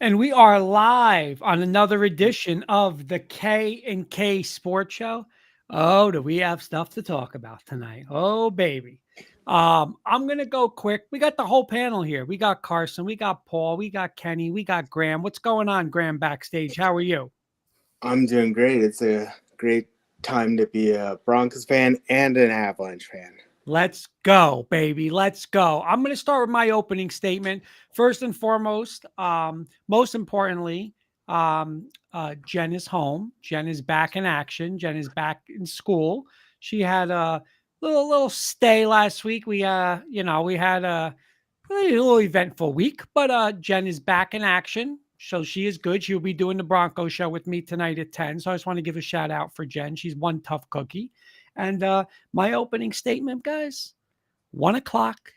And we are live on another edition of the K and K Sports Show. Oh, do we have stuff to talk about tonight? Oh, baby. I'm gonna go quick. We got the whole panel here. We got Carson, we got Paul, we got Kenny, we got Graham. What's going on, Graham, backstage? How are you? I'm doing great. It's a great time to be a Broncos fan and an Avalanche fan. Let's go, baby. Let's go. I'm going to start with my opening statement. First and foremost, most importantly, Jen is home. Jen is back in action. Jen is back in school. She had a little stay last week. We we had a really little eventful week, but Jen is back in action. So she is good. She'll be doing the Bronco show with me tonight at 10. So I just want to give a shout out for Jen. She's one tough cookie. And my opening statement, guys, 1 o'clock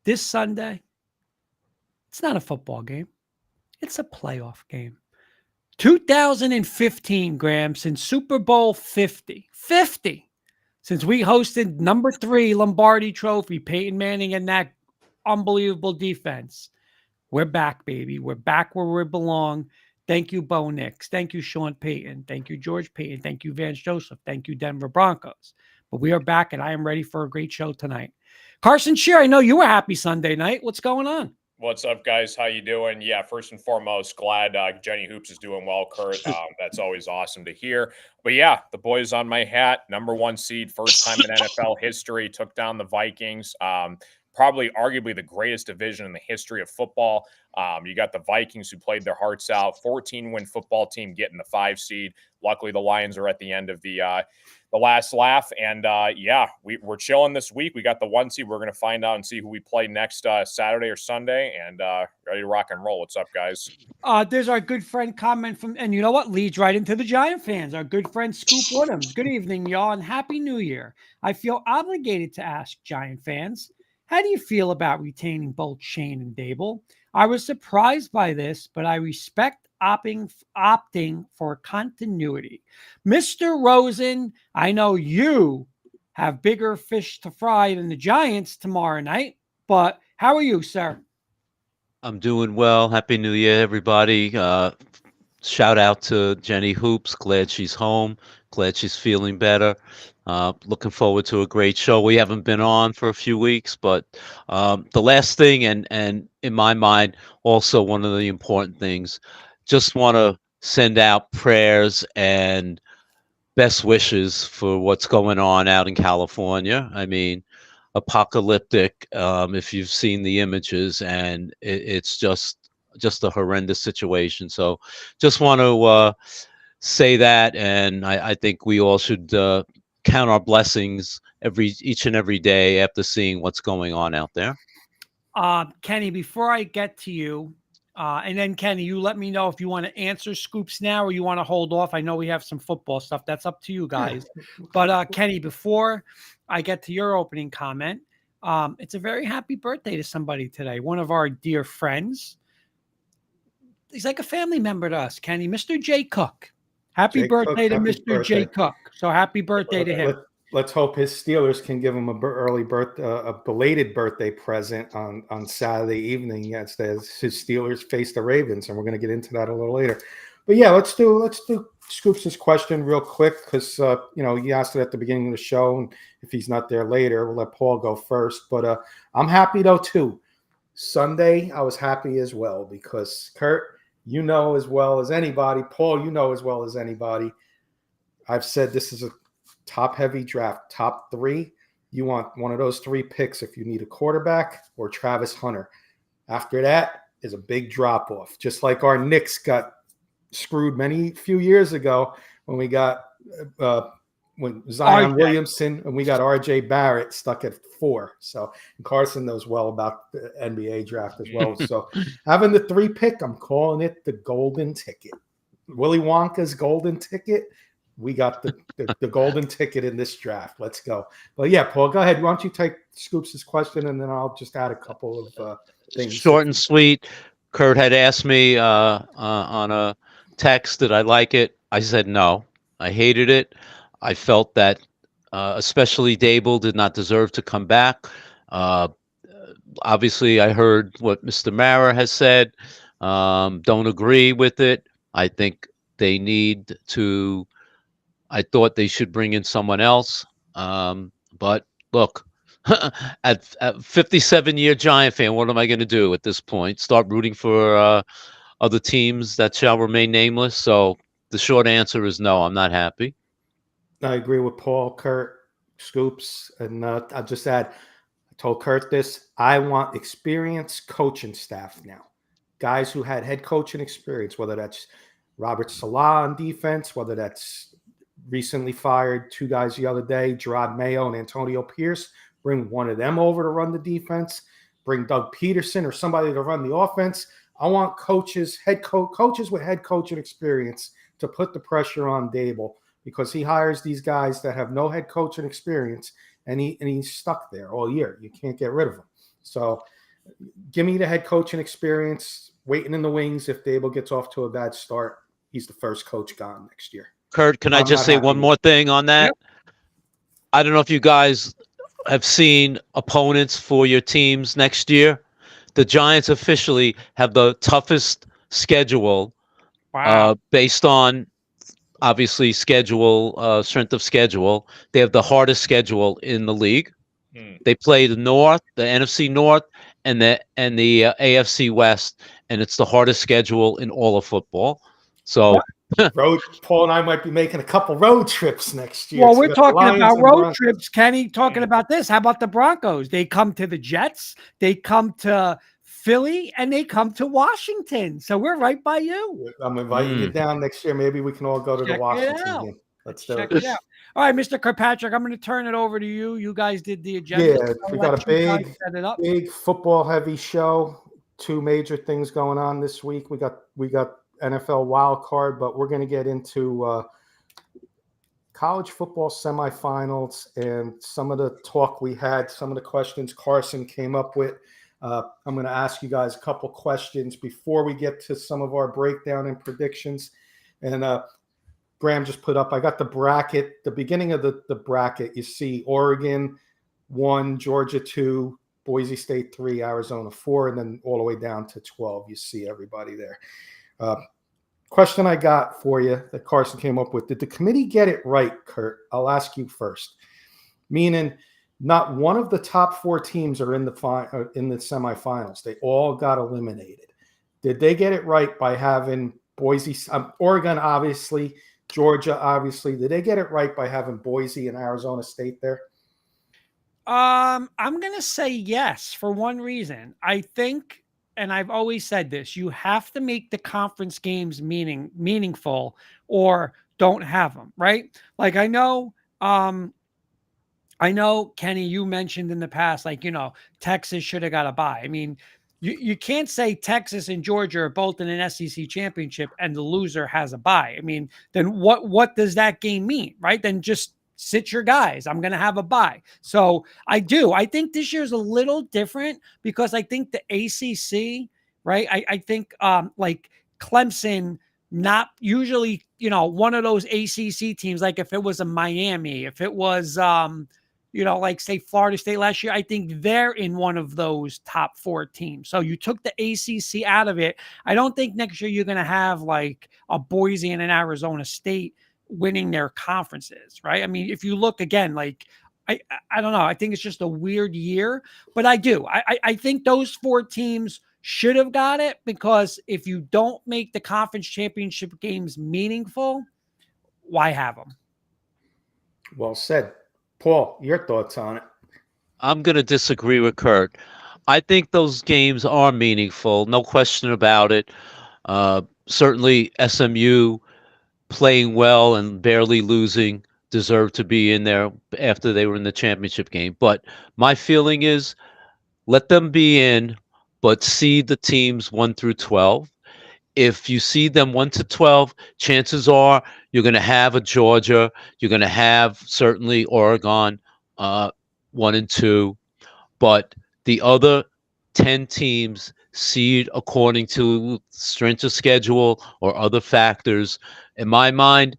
this Sunday. It's not a football game. It's a playoff game. 2015, Graham, since Super Bowl 50. 50. Since we hosted number 3 Lombardi Trophy, Peyton Manning and that unbelievable defense. We're back, baby. We're back where we belong. Thank you, Bo Nix. Thank you, Sean Payton. Thank you, George Payton. Thank you, Vance Joseph. Thank you, Denver Broncos. But we are back, and I am ready for a great show tonight. Carson Shear, I know you were happy Sunday night. What's going on? What's up, guys? How you doing? Yeah, first and foremost, glad Jenny Hoops is doing well, Kurt. That's always awesome to hear. But yeah, the boys on my hat, number 1 seed, first time in NFL history, took down the Vikings. Probably arguably the greatest division in the history of football. You got the Vikings who played their hearts out, 14-win football team getting the 5 seed. Luckily, the Lions are at the end of the last laugh. And yeah, we're chilling this week. We got the 1 seed. We're going to find out and see who we play next Saturday or Sunday, and ready to rock and roll. What's up, guys? There's our good friend comment from, and you know what? Leads right into the Giant fans. Our good friend Scoop Woodhams. Good evening, y'all, and Happy New Year. I feel obligated to ask Giant fans, how do you feel about retaining both Shane and Dable? I was surprised by this, but I respect opting for continuity. Mr. Rosen, I know you have bigger fish to fry than the Giants tomorrow night, but how are you, sir? I'm doing well. Happy New Year, everybody. Shout out to Jenny Hoops. Glad she's home. Glad she's feeling better. Looking forward to a great show. We haven't been on for a few weeks, but the last thing, and in my mind, also one of the important things, just want to send out prayers and best wishes for what's going on out in California. I mean, apocalyptic, if you've seen the images, and it's just a horrendous situation. So just want to say that, and I think we all should count our blessings each and every day after seeing what's going on out there. Kenny, before I get to you, and then Kenny, you let me know if you want to answer Scoops now or you want to hold off. I know we have some football stuff. That's up to you guys. But Kenny, before I get to your opening comment, it's a very happy birthday to somebody today. One of our dear friends. He's like a family member to us, Kenny. Mr. Jay Cook. Happy birthday to Mr. Jay Cook. So happy birthday to him. Let's hope his Steelers can give him a belated birthday present on Saturday evening. Yes, his Steelers face the Ravens, and we're going to get into that a little later. But yeah, let's do Scoops' question real quick because he asked it at the beginning of the show, and if he's not there later, we'll let Paul go first. But I'm happy though too. Sunday, I was happy as well because Kurt, you know as well as anybody, Paul, you know as well as anybody, I've said this is a top-heavy draft. Top 3, you want one of those 3 picks if you need a quarterback or Travis Hunter. After that is a big drop-off, just like our Knicks got screwed few years ago when we got when Zion Williamson and we got R.J. Barrett stuck at 4. So and Carson knows well about the NBA draft as well. So having the 3 pick, I'm calling it the golden ticket. Willy Wonka's golden ticket. We got the golden ticket in this draft. Let's go. But yeah, Paul, go ahead. Why don't you take Scoops' question and then I'll just add a couple of things. Short and sweet. Kurt had asked me on a text, did I like it? I said no. I hated it. I felt that especially Dable did not deserve to come back. Obviously, I heard what Mr. Mara has said, Don't agree with it. I think they need to. I thought they should bring in someone else. But look, at 57-year Giant fan, what am I going to do at this point? Start rooting for other teams that shall remain nameless? So the short answer is no. I'm not happy. I agree with Paul, Kurt, Scoops, and I'll just add, I told Kurt this, I want experienced coaching staff now. Guys who had head coaching experience, whether that's Robert Salah on defense, whether that's recently fired 2 guys the other day, Gerard Mayo and Antonio Pierce, bring one of them over to run the defense, bring Doug Peterson or somebody to run the offense. I want coaches with head coaching experience to put the pressure on Dable, because he hires these guys that have no head coaching experience, and he's stuck there all year. You can't get rid of him. So give me the head coaching experience, waiting in the wings. If Dable gets off to a bad start, he's the first coach gone next year. Kurt, can I just say one more thing on that? Yep. I don't know if you guys have seen opponents for your teams next year. The Giants officially have the toughest schedule. Wow. Based on obviously schedule, strength of schedule. They have the hardest schedule in the league. They play the North, the NFC North, and the AFC West, and it's the hardest schedule in all of football. So Paul and I might be making a couple road trips next year. Well, we're talking about road trips. Kenny talking about this. How about the Broncos? They come to the Jets, they come to Philly, and they come to Washington. So we're right by you. I'm inviting you down next year. Maybe we can all go to the Washington game. Let's check it out. All right, Mr. Kirkpatrick, I'm going to turn it over to you. You guys did the agenda. Yeah, we got a big football-heavy show. 2 major things going on this week. We got NFL wild card, but we're going to get into college football semifinals and some of the talk we had, some of the questions Carson came up with. I'm going to ask you guys a couple questions before we get to some of our breakdown and predictions. And Graham just put up, I got the bracket, the beginning of the bracket. You see Oregon 1, Georgia 2, Boise State 3, Arizona 4, and then all the way down to 12. You see everybody there. Question I got for you that Carson came up with. Did the committee get it right, Kurt? I'll ask you first. Meaning, not one of the top 4 teams are in the semifinals. They all got eliminated. Did they get it right by having Oregon, obviously, Georgia, obviously? Did they get it right by having Boise and Arizona State there? I'm going to say yes for one reason. I think, and I've always said this, you have to make the conference games meaningful or don't have them, right? Like I know, Kenny, you mentioned in the past, like, Texas should have got a bye. I mean, you can't say Texas and Georgia are both in an SEC championship and the loser has a bye. I mean, then what does that game mean, right? Then just sit your guys. I'm going to have a bye. So I think this year's a little different because I think the ACC, right? I think like Clemson, not usually, one of those ACC teams, like if it was a Miami, if it was, like say Florida State last year, I think they're in one of those top 4 teams. So you took the ACC out of it. I don't think next year you're going to have like a Boise and an Arizona State winning their conferences, right? I mean, if you look again, like I don't know, I think it's just a weird year, but I think those 4 teams should have got it, because if you don't make the conference championship games meaningful, why have them? Well said. Paul, your thoughts on it? I'm going to disagree with Kurt. I think those games are meaningful, no question about it. Certainly SMU playing well and barely losing deserve to be in there after they were in the championship game. But my feeling is let them be in, but seed the teams 1 through 12. If you seed them 1 to 12, chances are you're going to have a Georgia. You're going to have certainly Oregon 1 and 2. But the other 10 teams seed according to strength of schedule or other factors. In my mind,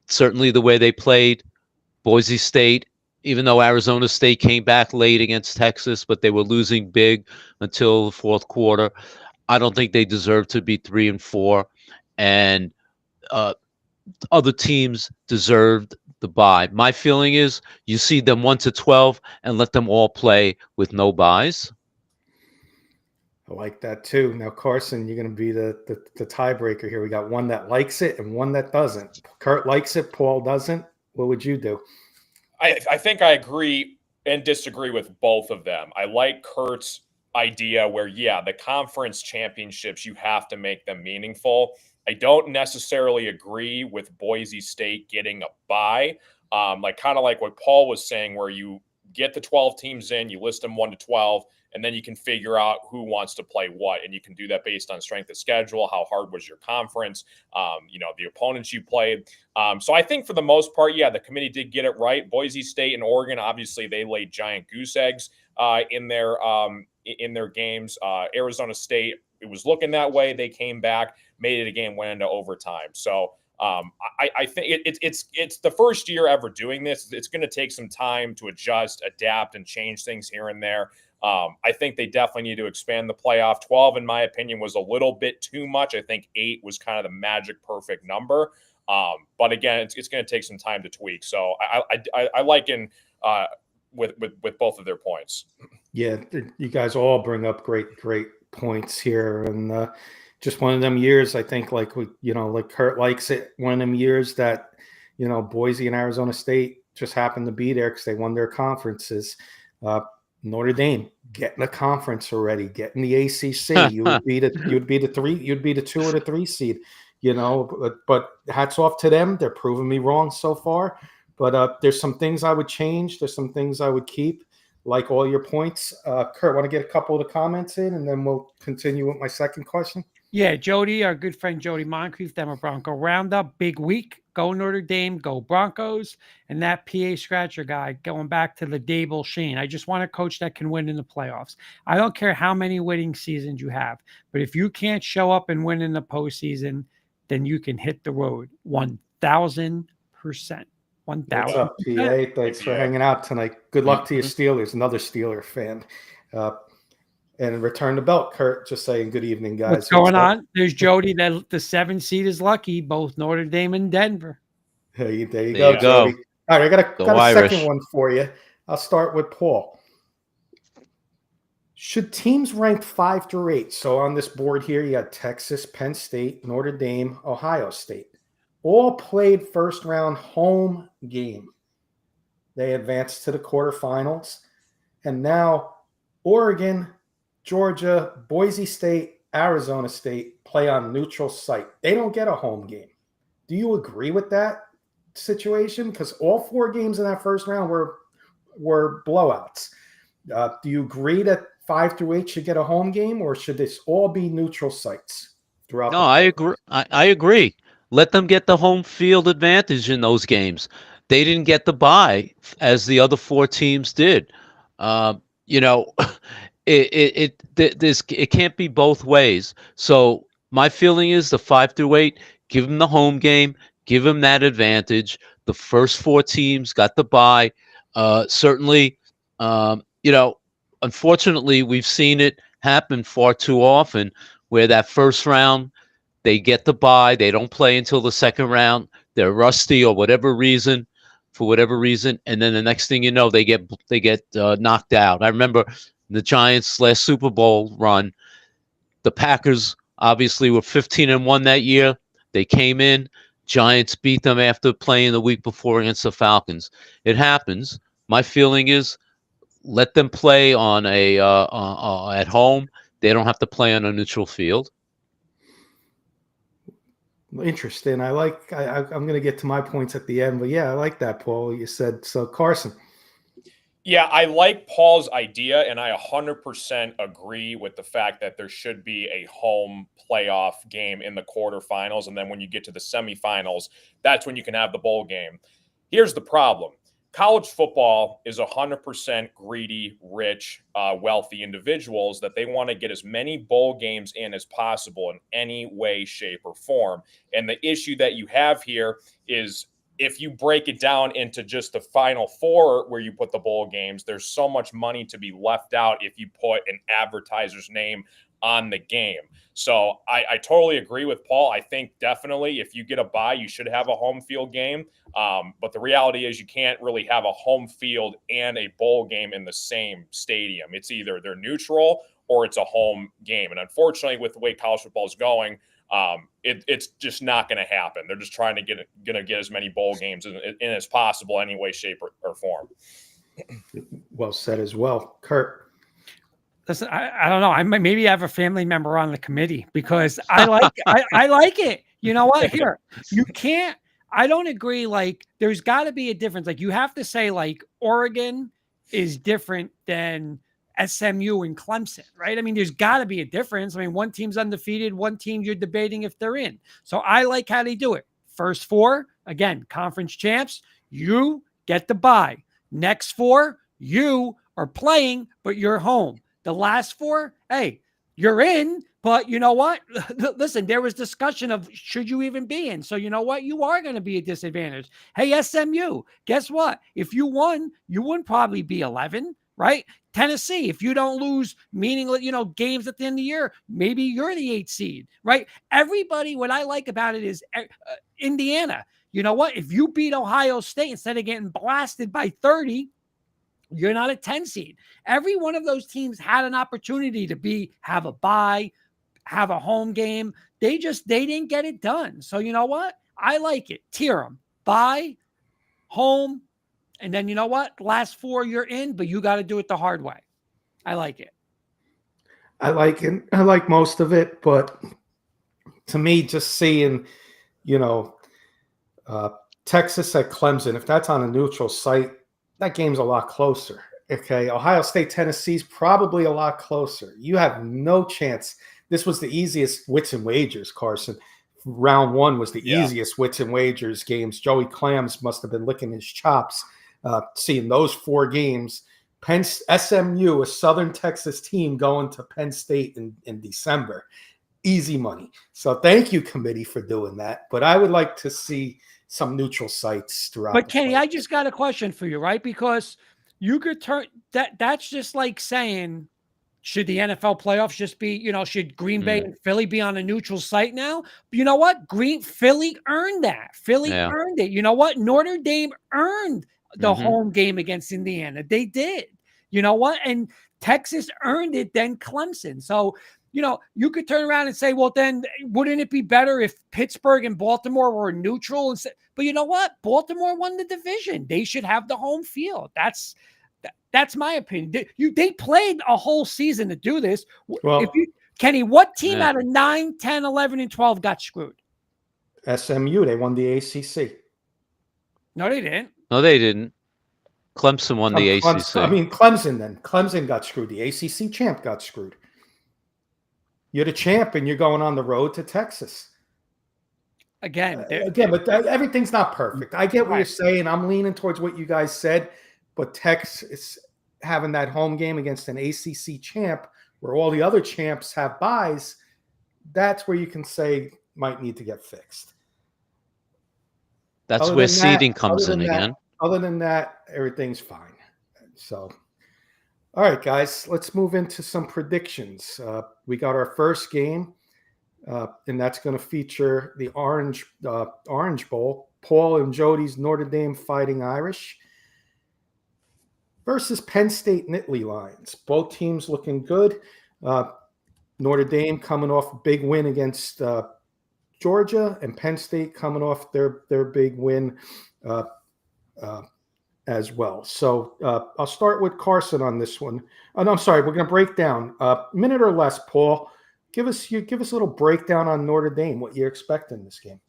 certainly the way they played, Boise State, even though Arizona State came back late against Texas, but they were losing big until the 4th quarter. I don't think they deserve to be 3-4, and uh, other teams deserved the bye. My feeling is you see them 1-12 and let them all play with no buys. I like that too. Now, Carson, you're going to be the tiebreaker here. We got one that likes it and one that doesn't. Kurt likes it. Paul doesn't. What would you do? I think I agree and disagree with both of them. I like Kurt's idea where, yeah, the conference championships, you have to make them meaningful. I don't necessarily agree with Boise State getting a bye. Like kind of like what Paul was saying, where you get the 12 teams in, you list them 1-12, and then you can figure out who wants to play what. And you can do that based on strength of schedule, how hard was your conference, the opponents you played. So I think for the most part, yeah, the committee did get it right. Boise State and Oregon, obviously, they laid giant goose eggs in their games. Arizona State, it was looking that way. They came back, made it a game, went into overtime. So I think it's the first year ever doing this. It's going to take some time to adjust, adapt, and change things here and there. I think they definitely need to expand the playoff. 12, in my opinion, was a little bit too much. I think 8 was kind of the magic perfect number. But again, it's going to take some time to tweak. So I liken with both of their points. Yeah, you guys all bring up great points here, and just one of them years. I think like Kurt likes it. One of them years that Boise and Arizona State just happened to be there because they won their conferences. Notre Dame getting a conference already, getting the ACC. You'd be the 2 or the 3 seed. But hats off to them. They're proving me wrong so far. But there's some things I would change. There's some things I would keep, like all your points. Kurt, want to get a couple of the comments in, and then we'll continue with my second question. Yeah, Jody, our good friend Jody Moncrief, Denver Bronco Roundup, big week. Go Notre Dame, go Broncos. And that PA Scratcher guy, going back to the Dable Shane. I just want a coach that can win in the playoffs. I don't care how many winning seasons you have, but if you can't show up and win in the postseason, then you can hit the road 1,000%. 1,000%. What's up, PA? Thanks for hanging out tonight. Good luck to your Steelers. Another Steeler fan. And return the belt, Kurt. Just saying good evening, guys. What's going on? There's Jody. That the 7 seed is lucky. Both Notre Dame and Denver. There you go, Jody. All right, I got a second one for you. I'll start with Paul. Should teams rank 5 through 8? So on this board here, you got Texas, Penn State, Notre Dame, Ohio State. All played first round home game. They advanced to the quarterfinals. And now Oregon, Georgia, Boise State, Arizona State play on neutral site. They don't get a home game. Do you agree with that situation? Because all 4 games in that first round were blowouts. Do you agree that 5 through 8 should get a home game, or should this all be neutral sites throughout? No, I agree. I agree. Let them get the home field advantage in those games. They didn't get the bye as the other 4 teams did. It can't be both ways. So my feeling is the 5 through 8, give them the home game, give them that advantage. The first 4 teams got the bye. Certainly, unfortunately, we've seen it happen far too often where that first round, they get the bye, they don't play until the second round, they're rusty or for whatever reason, and then the next thing you know, they get knocked out. I remember the Giants' last Super Bowl run, the Packers obviously were 15-1 that year. They came in, Giants beat them after playing the week before against the Falcons. It happens. My feeling is let them play on at home. They don't have to play on a neutral field. Interesting. I'm going to get to my points at the end, but yeah, I like that, Paul. You said so. Carson. Yeah, I like Paul's idea, and I 100% agree with the fact that there should be a home playoff game in the quarterfinals, and then when you get to the semifinals, that's when you can have the bowl game. Here's the problem. College football is 100% greedy, rich, wealthy individuals that they want to get as many bowl games in as possible in any way, shape, or form. And the issue that you have here is if you break it down into just the Final Four where you put the bowl games, there's so much money to be left out if you put an advertiser's name on the game. So I totally agree with Paul. I think definitely if you get a bye, you should have a home field game. But the reality is you can't really have a home field and a bowl game in the same stadium. It's either they're neutral or it's a home game. And unfortunately, with the way college football is going, it's just not going to happen. They're just trying to get as many bowl games in as possible, any way, shape, or form. Well said as well, Kurt. Listen, I don't know. Maybe I have a family member on the committee because I like I like it. You know what? Here, you can't. I don't agree. Like, there's got to be a difference. Like, you have to say, like, Oregon is different than SMU and Clemson, right? I mean, there's got to be a difference. I mean, one team's undefeated, one team you're debating if they're in. So I like how they do it. First four, again, conference champs, you get the bye. Next four, you are playing, but you're home. The last four, hey, you're in, but you know what? Listen, there was discussion of should you even be in? So you know what? You are going to be a disadvantage. Hey, SMU, guess what? If you won, you wouldn't probably be 11, right? Tennessee, if you don't lose meaningless, games at the end of the year, maybe you're the 8th seed, right? Everybody, what I like about it is Indiana. You know what? If you beat Ohio State instead of getting blasted by 30, you're not a 10 seed. Every one of those teams had an opportunity to have a bye, have a home game. They didn't get it done. So you know what? I like it. Tier them. Bye, home, and then you know what? Last four you're in, but you got to do it the hard way. I like it. I like it. I like most of it, but to me, just seeing, Texas at Clemson, if that's on a neutral site, that game's a lot closer. Okay. Ohio State, Tennessee's probably a lot closer. You have no chance. This was the easiest wits and wagers, Carson. Round one was the easiest wits and wagers games. Joey Clams must have been licking his chops seeing those four games. SMU, a Southern Texas team, going to Penn State in December. Easy money. So thank you, committee, for doing that. But I would like to see some neutral sites throughout. But Kenny, I just got a question for you, right? Because you could turn that's just like saying, should the NFL playoffs just be, should Green Bay and Philly be on a neutral site now? You know what? Philly earned that. Philly earned it. You know what? Notre Dame earned the home game against Indiana. They did. You know what? And Texas earned it, then Clemson. So, you could turn around and say, well, then wouldn't it be better if Pittsburgh and Baltimore were neutral? But you know what? Baltimore won the division. They should have the home field. That's my opinion. They played a whole season to do this. Well, Kenny, what team out of 9, 10, 11, and 12 got screwed? SMU. They won the ACC. No, they didn't. No, they didn't. Clemson won the ACC. Clemson then. Clemson got screwed. The ACC champ got screwed. You're the champ, and you're going on the road to Texas. Again, but everything's not perfect. I get what you're saying. I'm leaning towards what you guys said, but Texas having that home game against an ACC champ where all the other champs have byes, that's where you can say might need to get fixed. That's where seeding comes in again. Other than that, everything's fine. So, all right, guys, let's move into some predictions. We got our first game, and that's going to feature the Orange Bowl, Paul and Jody's Notre Dame Fighting Irish versus Penn State Nittany Lions. Both teams looking good. Notre Dame coming off a big win against Georgia, and Penn State coming off their big win as well. So I'll start with Carson on this one. Oh, no, I'm sorry. We're going to break down a minute or less. Paul, give us a little breakdown on Notre Dame. What you expect in this game?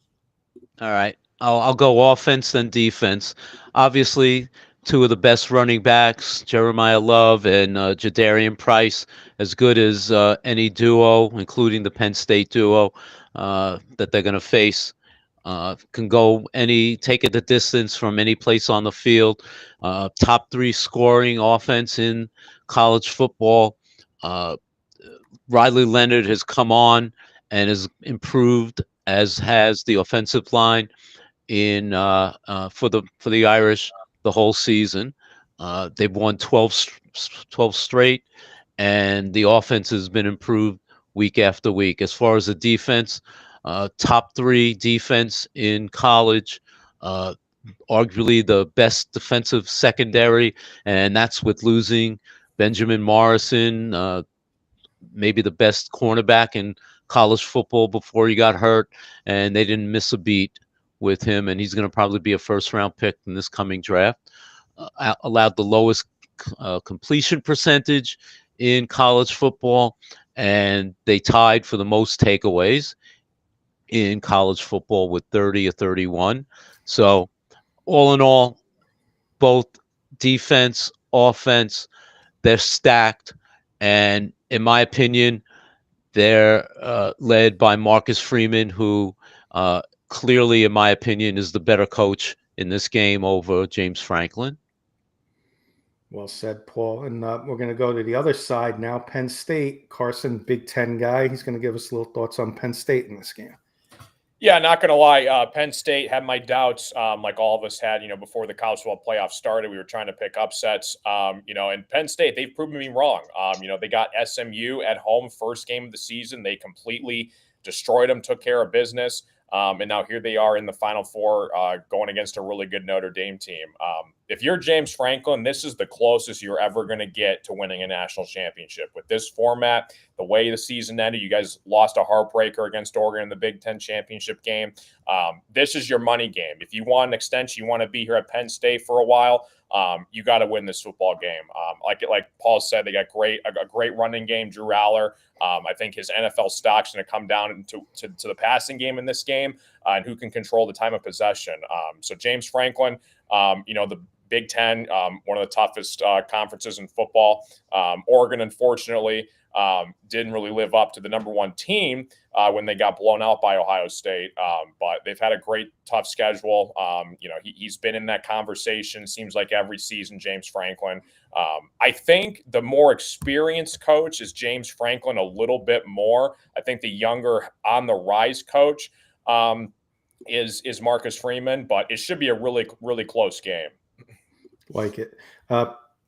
All right, I'll go offense then defense. Obviously, two of the best running backs, Jeremiah Love and Jadarian Price, as good as any duo, including the Penn State duo that they're going to face. Can take it the distance from any place on the field. Top 3 scoring offense in college football. Riley Leonard has come on and has improved, as has the offensive line. in for the Irish the whole season. They've won 12 straight, and the offense has been improved week after week. As far as the defense, top 3 defense in college, arguably the best defensive secondary, and that's with losing Benjamin Morrison, maybe the best cornerback in college football before he got hurt, and they didn't miss a beat with him, and he's going to probably be a first-round pick in this coming draft. Allowed the lowest completion percentage in college football, and they tied for the most takeaways in college football with 30 or 31. So all in all, both defense, offense, they're stacked. And in my opinion, they're led by Marcus Freeman, who clearly, in my opinion, is the better coach in this game over James Franklin. Well said, Paul. And we're going to go to the other side now. Penn State, Carson, Big Ten guy. He's going to give us a little thoughts on Penn State in this game. Yeah, not going to lie. Penn State had my doubts, like all of us had, before the college football playoff started. We were trying to pick upsets, and Penn State, they've proven me wrong. They got SMU at home first game of the season. They completely destroyed them, took care of business. And now here they are in the Final Four going against a really good Notre Dame team. If you're James Franklin, this is the closest you're ever going to get to winning a national championship. With this format, the way the season ended, you guys lost a heartbreaker against Oregon in the Big Ten championship game. This is your money game. If you want an extension, you want to be here at Penn State for a while, you got to win this football game. Like Paul said, they got a great running game. Drew Aller. I think his NFL stock's going to come down to the passing game in this game, and who can control the time of possession. So James Franklin, the Big Ten, one of the toughest conferences in football. Oregon, unfortunately, didn't really live up to the number 1 team when they got blown out by Ohio State. But they've had a great, tough schedule. He's been in that conversation, seems like every season, James Franklin. I think the more experienced coach is James Franklin a little bit more. I think the younger on the rise coach is Marcus Freeman, but it should be a really, really close game. Like it.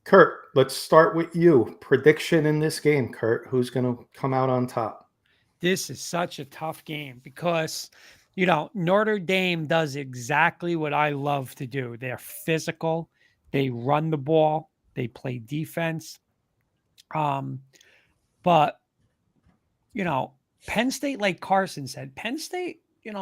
Kurt, let's start with you. Prediction in this game, Kurt. Who's going to come out on top? This is such a tough game because, Notre Dame does exactly what I love to do. They're physical. They run the ball. They play defense. But, Penn State, like Carson said, Penn State,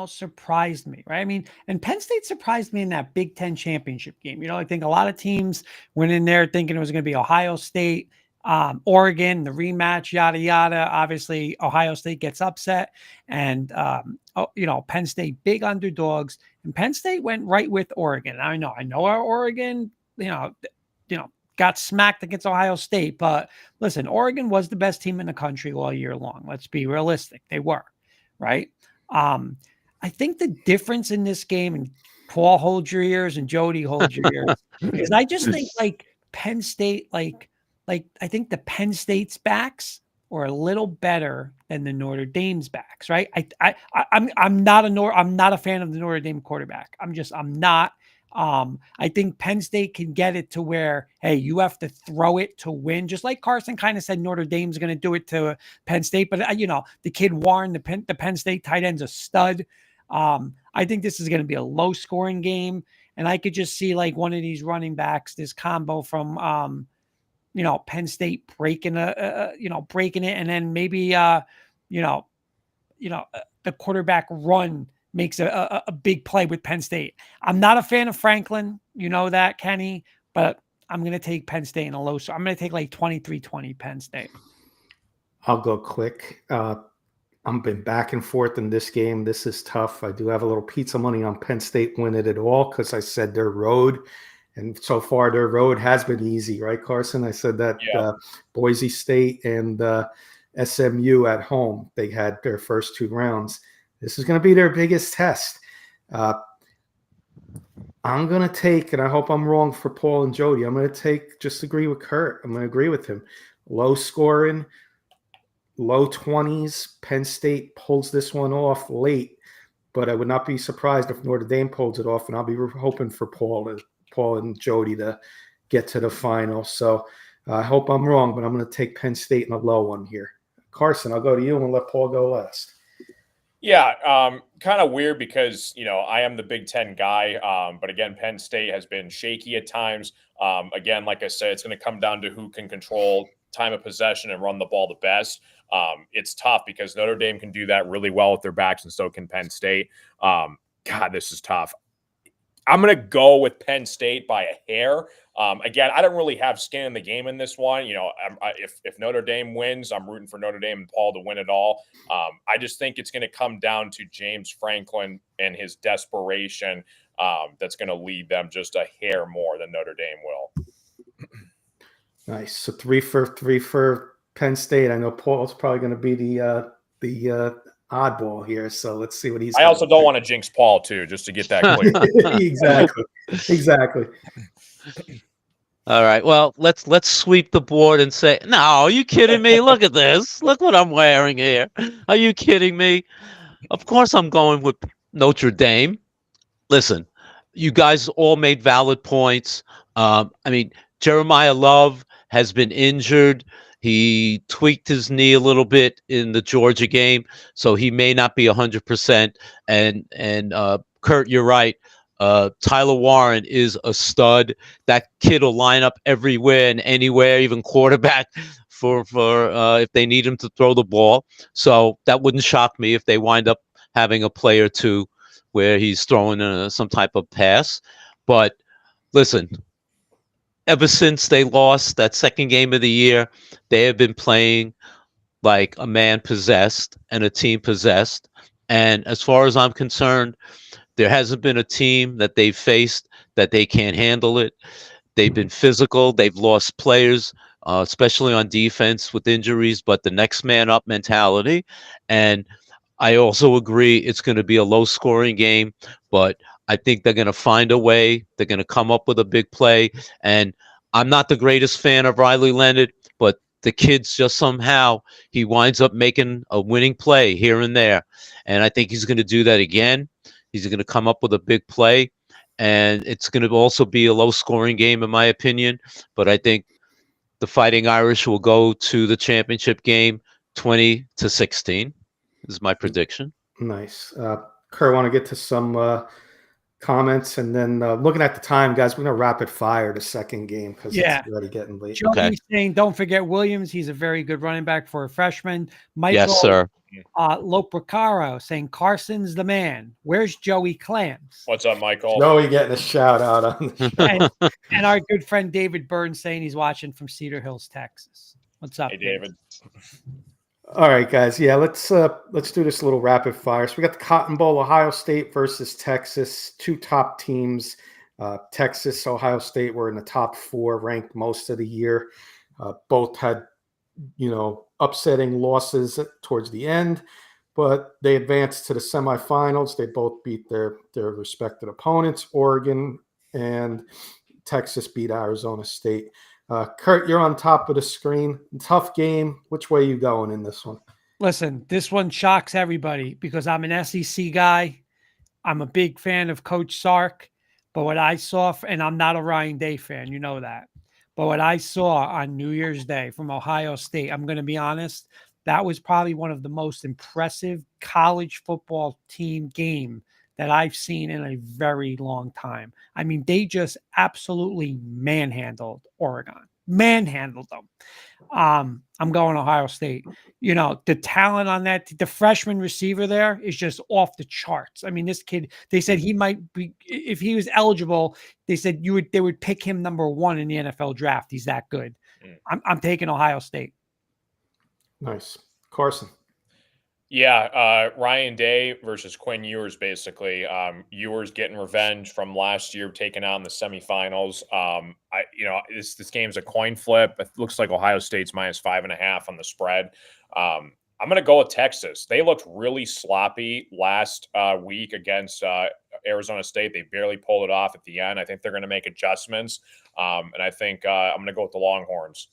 surprised me, right? I mean, and Penn State surprised me in that Big Ten championship game. I think a lot of teams went in there thinking it was going to be Ohio State, Oregon, the rematch, yada, yada. Obviously, Ohio State gets upset and, Penn State, big underdogs, and Penn State went right with Oregon. I know our Oregon, got smacked against Ohio State, but listen, Oregon was the best team in the country all year long. Let's be realistic. They were, right? I think the difference in this game, and Paul, hold your ears, and Jody, hold your ears, is I just think like Penn State, like I think the Penn State's backs are a little better than the Notre Dame's backs, right? I'm not a fan of the Notre Dame quarterback. I'm not. I think Penn State can get it to where, hey, you have to throw it to win. Just like Carson kind of said, Notre Dame's going to do it to Penn State. But, the kid Warren, the Penn State tight end's a stud. I think this is going to be a low scoring game. And I could just see like one of these running backs, this combo from, Penn State breaking it. And then maybe, the quarterback run makes a big play with Penn State. I'm not a fan of Franklin. You know that, Kenny, but I'm going to take Penn State in a low. So I'm going to take like 23-20 Penn State. I'll go quick. I've been back and forth in this game. This is tough. I do have a little pizza money on Penn State winning it all because I said their road. And so far, their road has been easy, right, Carson? I said that Boise State and SMU at home, they had their first 2 rounds. This is going to be their biggest test. I'm going to take, and I hope I'm wrong for Paul and Jody, I'm going to just agree with Kurt. I'm going to agree with him. Low scoring, low 20s. Penn State pulls this one off late. but I would not be surprised if Notre Dame pulls it off, and I'll be hoping for Paul and Jody to get to the final. So I hope I'm wrong, but I'm going to take Penn State in a low one here. Carson, I'll go to you and let Paul go last. Yeah, kind of weird because, I am the Big Ten guy. But again, Penn State has been shaky at times. Again, like I said, it's going to come down to who can control time of possession and run the ball the best. It's tough because Notre Dame can do that really well with their backs, and so can Penn State. God, this is tough. I'm going to go with Penn State by a hair. Again, I don't really have skin in the game in this one. If Notre Dame wins, I'm rooting for Notre Dame and Paul to win it all. I just think it's going to come down to James Franklin and his desperation that's going to lead them just a hair more than Notre Dame will. Nice. So 3 for Penn State. I know Paul's probably going to be the oddball here, so let's see what he's. I also don't want to jinx Paul too, just to get that clear. Exactly. All right. Well, let's sweep the board and say, no, are you kidding me? Look at this. Look what I'm wearing here. Are you kidding me? Of course I'm going with Notre Dame. Listen, you guys all made valid points. Jeremiah Love has been injured. He tweaked his knee a little bit in the Georgia game, so he may not be 100%. And Kurt, you're right. Tyler Warren is a stud. That kid will line up everywhere and anywhere, even quarterback for if they need him to throw the ball. So that wouldn't shock me if they wind up having a play or two where he's throwing some type of pass. But listen, ever since they lost that second game of the year, they have been playing like a man possessed and a team possessed. And as far as I'm concerned, there hasn't been a team that they've faced that they can't handle it. They've been physical. They've lost players, especially on defense with injuries, but the next man up mentality. And I also agree it's going to be a low-scoring game, but I think they're going to find a way. They're going to come up with a big play. And I'm not the greatest fan of Riley Leonard, but the kid's just somehow he winds up making a winning play here and there. And I think he's going to do that again. He's going to come up with a big play. And it's going to also be a low-scoring game, in my opinion. But I think the Fighting Irish will go to the championship game 20-16. Is my prediction. Nice. Kurt, I want to get to some comments, and then looking at the time, guys, we're going to rapid fire the second game because it's already getting late. Joey's saying, don't forget Williams. He's a very good running back for a freshman. Michael, yes, sir. Lopricaro saying Carson's the man. Where's Joey Clams? What's up, Michael? Joey getting a shout out on the show. and our good friend David Burns saying he's watching from Cedar Hills, Texas. What's up, Hey, David? All right, guys. Yeah, let's do this little rapid fire. So we got the Cotton Bowl, Ohio State versus Texas, two top teams. Texas, Ohio State were in the top 4, ranked most of the year. Both had, upsetting losses towards the end, but they advanced to the semifinals. They both beat their respective opponents. Oregon and Texas beat Arizona State. Kurt, you're on top of the screen. Tough game. Which way are you going in this one? Listen, this one shocks everybody because I'm an SEC guy. I'm a big fan of Coach Sark, but what I saw, and I'm not a Ryan Day fan, you know that. But what I saw on New Year's Day from Ohio State, I'm going to be honest, that was probably one of the most impressive college football team game that I've seen in a very long time. I mean, they just absolutely manhandled Oregon, manhandled them. I'm going Ohio State. The talent on that, the freshman receiver there is just off the charts. I mean, this kid, they said he might be, if he was eligible, they said they would pick him number 1 in the NFL draft. He's that good. I'm taking Ohio State. Nice. Carson. Yeah, Ryan Day versus Quinn Ewers, basically. Ewers getting revenge from last year, taking out in the semifinals. This game's a coin flip. It looks like Ohio State's -5.5 on the spread. I'm going to go with Texas. They looked really sloppy last week against Arizona State. They barely pulled it off at the end. I think they're going to make adjustments, and I think I'm going to go with the Longhorns.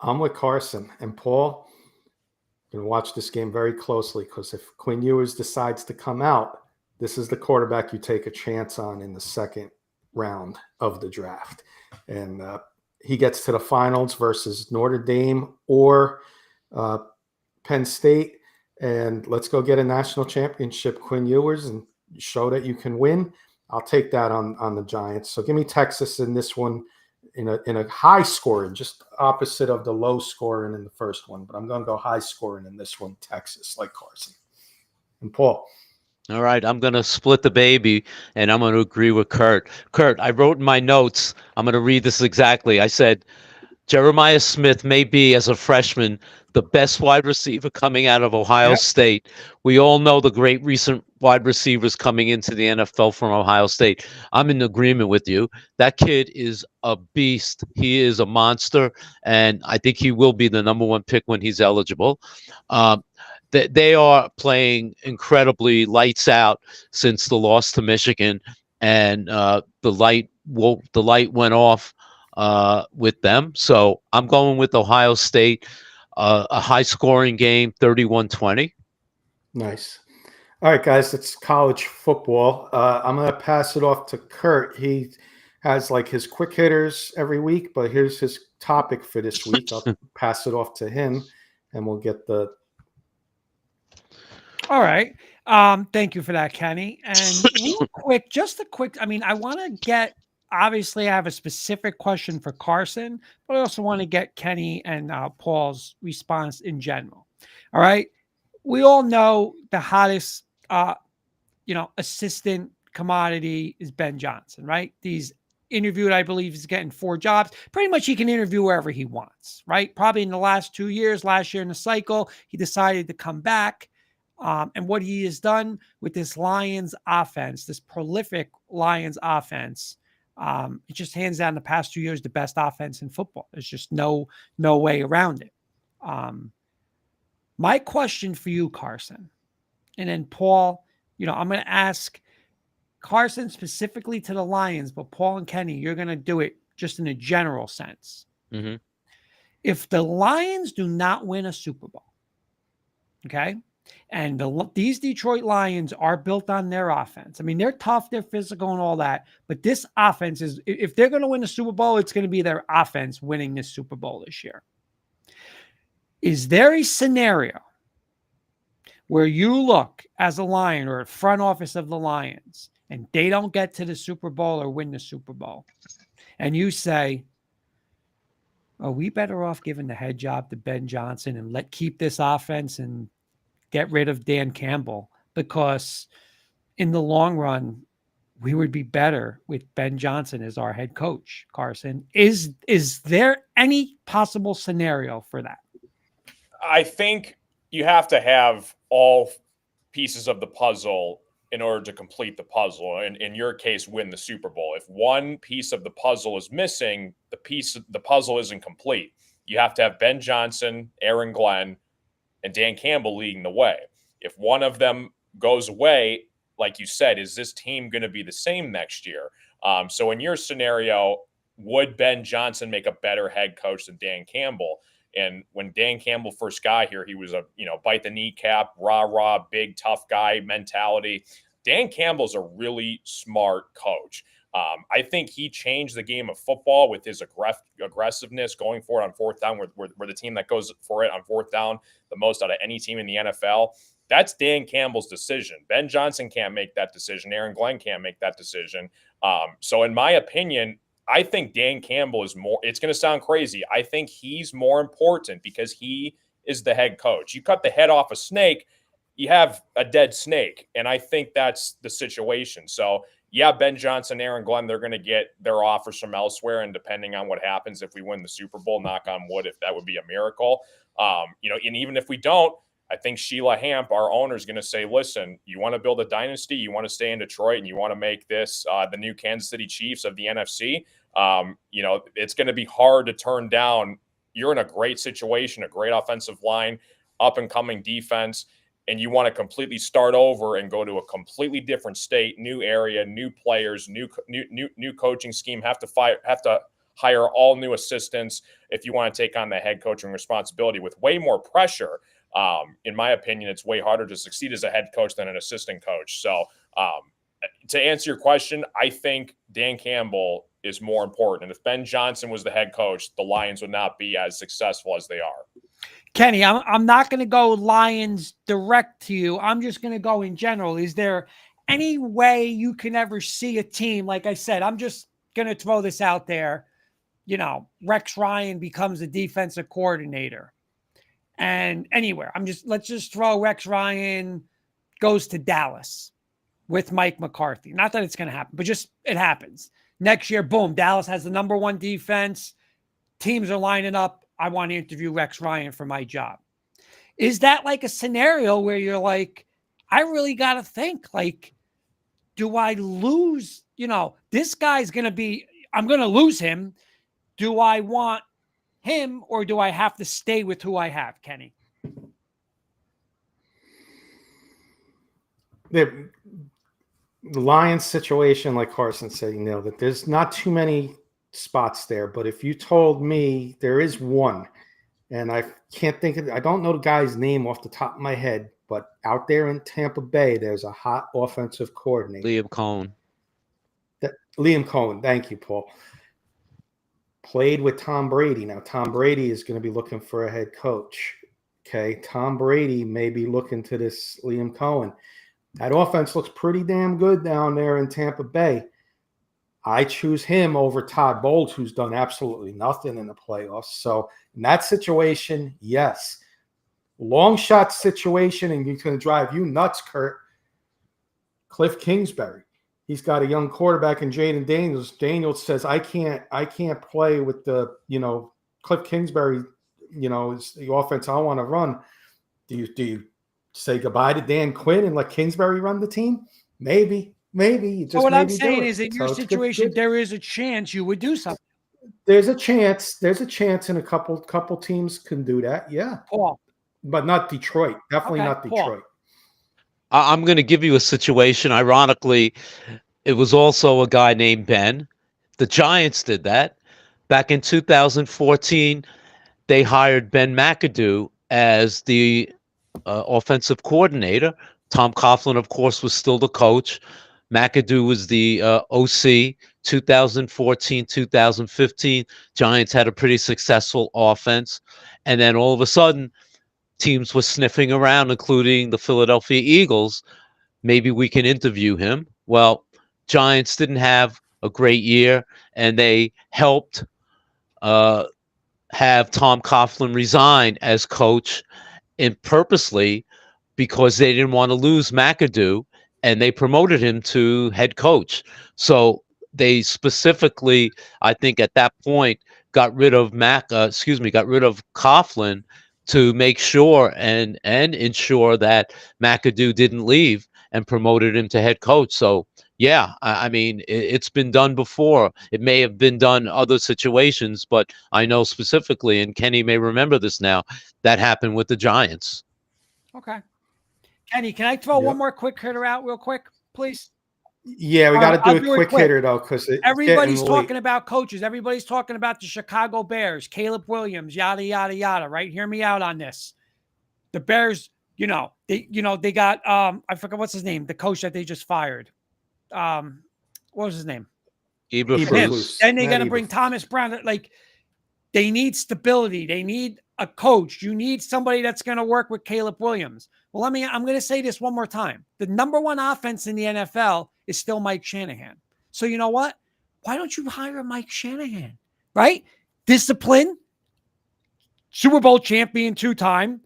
I'm with Carson. And Paul? Going to watch this game very closely because if Quinn Ewers decides to come out, this is the quarterback you take a chance on in the second round of the draft. And he gets to the finals versus Notre Dame or Penn State. And let's go get a national championship, Quinn Ewers, and show that you can win. I'll take that on the Giants. So give me Texas in this one in a high scoring, just opposite of the low scoring in the first one. But I'm going to go high scoring in this one, Texas, like Carson. And Paul. All right, I'm going to split the baby, and I'm going to agree with Kurt. Kurt, I wrote in my notes, I'm going to read this exactly. I said, Jeremiah Smith may be, as a freshman, the best wide receiver coming out of Ohio State. We all know the great recent wide receivers coming into the NFL from Ohio State. I'm in agreement with you. That kid is a beast. He is a monster, and I think he will be the number one pick when he's eligible. They are playing incredibly lights out since the loss to Michigan, and the light went off with them. So I'm going with Ohio State, a high-scoring game, 31-20. Nice. All right, guys, it's college football. I'm going to pass it off to Kurt. He has like his quick hitters every week, but here's his topic for this week. I'll pass it off to him, and we'll get the. All right. Thank you for that, Kenny. And real quick, just a quick, I mean, I want to get, obviously I have a specific question for Carson, but I also want to get Kenny and Paul's response in general. All right. We all know the hottest, assistant commodity is Ben Johnson, right? He's interviewed, I believe he's getting 4 jobs. Pretty much he can interview wherever he wants, right? Probably in the last 2 years, last year in the cycle, he decided to come back. And what he has done with this Lions offense, this prolific Lions offense, it just hands down the past 2 years the best offense in football. There's just no way around it. My question for you, Carson, and then Paul, I'm going to ask Carson specifically to the Lions, but Paul and Kenny, you're going to do it just in a general sense. Mm-hmm. If the Lions do not win a Super Bowl, okay, and these Detroit Lions are built on their offense. I mean, they're tough, they're physical and all that, but this offense is, if they're going to win the Super Bowl, it's going to be their offense winning this Super Bowl this year. Is there a scenario where you look as a Lion or a front office of the Lions and they don't get to the Super Bowl or win the Super Bowl, and you say, are we better off giving the head job to Ben Johnson and keep this offense and get rid of Dan Campbell, because in the long run, we would be better with Ben Johnson as our head coach, Carson? Is there any possible scenario for that? I think you have to have all pieces of the puzzle in order to complete the puzzle. And in your case, win the Super Bowl. If one piece of the puzzle is missing, the puzzle isn't complete. You have to have Ben Johnson, Aaron Glenn, and Dan Campbell leading the way. If one of them goes away, like you said, is this team going to be the same next year? So in your scenario, would Ben Johnson make a better head coach than Dan Campbell? And when Dan Campbell first got here, he was a, bite the kneecap, rah, big, tough guy mentality. Dan Campbell's a really smart coach. I think he changed the game of football with his aggressiveness going for it on fourth down. We're the team that goes for it on fourth down the most out of any team in the NFL. That's Dan Campbell's decision. Ben Johnson can't make that decision. Aaron Glenn can't make that decision. So in my opinion, I think Dan Campbell is more, it's going to sound crazy, I think he's more important because he is the head coach. You cut the head off a snake, you have a dead snake. And I think that's the situation. So yeah, Ben Johnson, Aaron Glenn, they're going to get their offers from elsewhere. And depending on what happens, if we win the Super Bowl, knock on wood, if that would be a miracle, and even if we don't, I think Sheila Hamp, our owner, is going to say, listen, you want to build a dynasty, you want to stay in Detroit, and you want to make this the new Kansas City Chiefs of the NFC, it's going to be hard to turn down. You're in a great situation, a great offensive line, up-and-coming defense, and you want to completely start over and go to a completely different state, new area, new players, new coaching scheme, have to hire all new assistants if you want to take on the head coaching responsibility with way more pressure. In my opinion, it's way harder to succeed as a head coach than an assistant coach. So to answer your question, I think Dan Campbell is more important. And if Ben Johnson was the head coach, the Lions would not be as successful as they are. Kenny, I'm not going to go Lions direct to you. I'm just going to go in general. Is there any way you can ever see a team? Like I said, I'm just going to throw this out there. Rex Ryan becomes a defensive coordinator. And anywhere, let's just throw Rex Ryan goes to Dallas with Mike McCarthy. Not that it's going to happen, but just it happens. Next year, boom, Dallas has the #1 defense. Teams are lining up. I want to interview Rex Ryan for my job. Is that like a scenario where you're like, I really got to think, like, do I lose? This guy's going to be, I'm going to lose him. Do I want him or do I have to stay with who I have, Kenny? The Lions situation, like Carson said, that there's not too many spots there. But if you told me there is one, and I can't think of, I don't know the guy's name off the top of my head, but out there in Tampa Bay, there's a hot offensive coordinator. Liam Cohen. Liam Cohen. Thank you, Paul. Played with Tom Brady. Now, Tom Brady is going to be looking for a head coach. Okay. Tom Brady may be looking to this Liam Cohen. That offense looks pretty damn good down there in Tampa Bay. I choose him over Todd Bowles, who's done absolutely nothing in the playoffs. So in that situation, yes. Long shot situation, and he's going to drive you nuts, Kurt. Cliff Kingsbury. He's got a young quarterback in Jaden Daniels. Daniels says, I can't play with the, Cliff Kingsbury, is the offense I want to run. Do you say goodbye to Dan Quinn and let Kingsbury run the team? Maybe. So what I'm saying is, in your situation, there is a chance you would do something. There's a chance, and a couple teams can do that. Yeah. Paul. But not Detroit. Definitely not Detroit. I'm going to give you a situation. Ironically, it was also a guy named Ben. The Giants did that. Back in 2014, they hired Ben McAdoo as the offensive coordinator. Tom Coughlin, of course, was still the coach. McAdoo was the OC. 2014, 2015, Giants had a pretty successful offense. And then all of a sudden, teams were sniffing around, including the Philadelphia Eagles. Maybe we can interview him. Well, Giants didn't have a great year, and they helped have Tom Coughlin resign as coach, and purposely because they didn't want to lose McAdoo, and they promoted him to head coach. So they specifically, I think, at that point, got rid of Coughlin to make sure and ensure that McAdoo didn't leave, and promoted him to head coach. So, yeah, I mean, it's been done before. It may have been done other situations, but I know specifically, and Kenny may remember this now, that happened with the Giants. Okay. Kenny, can I throw one more quick hitter out real quick, please? Yeah, we got to do a quick hitter, though, because everybody's talking about coaches. Everybody's talking about the Chicago Bears, Caleb Williams, yada, yada, yada, right? Hear me out on this. The Bears, they got, I forgot what's his name, the coach that they just fired. What was his name? Eberflus. Then they're going to bring Thomas Brown. Like, they need stability. They need a coach. You need somebody that's going to work with Caleb Williams. Well, I'm going to say this one more time. The #1 offense in the NFL is still Mike Shanahan. So you know what? Why don't you hire Mike Shanahan, right? Discipline, Super Bowl champion 2-time,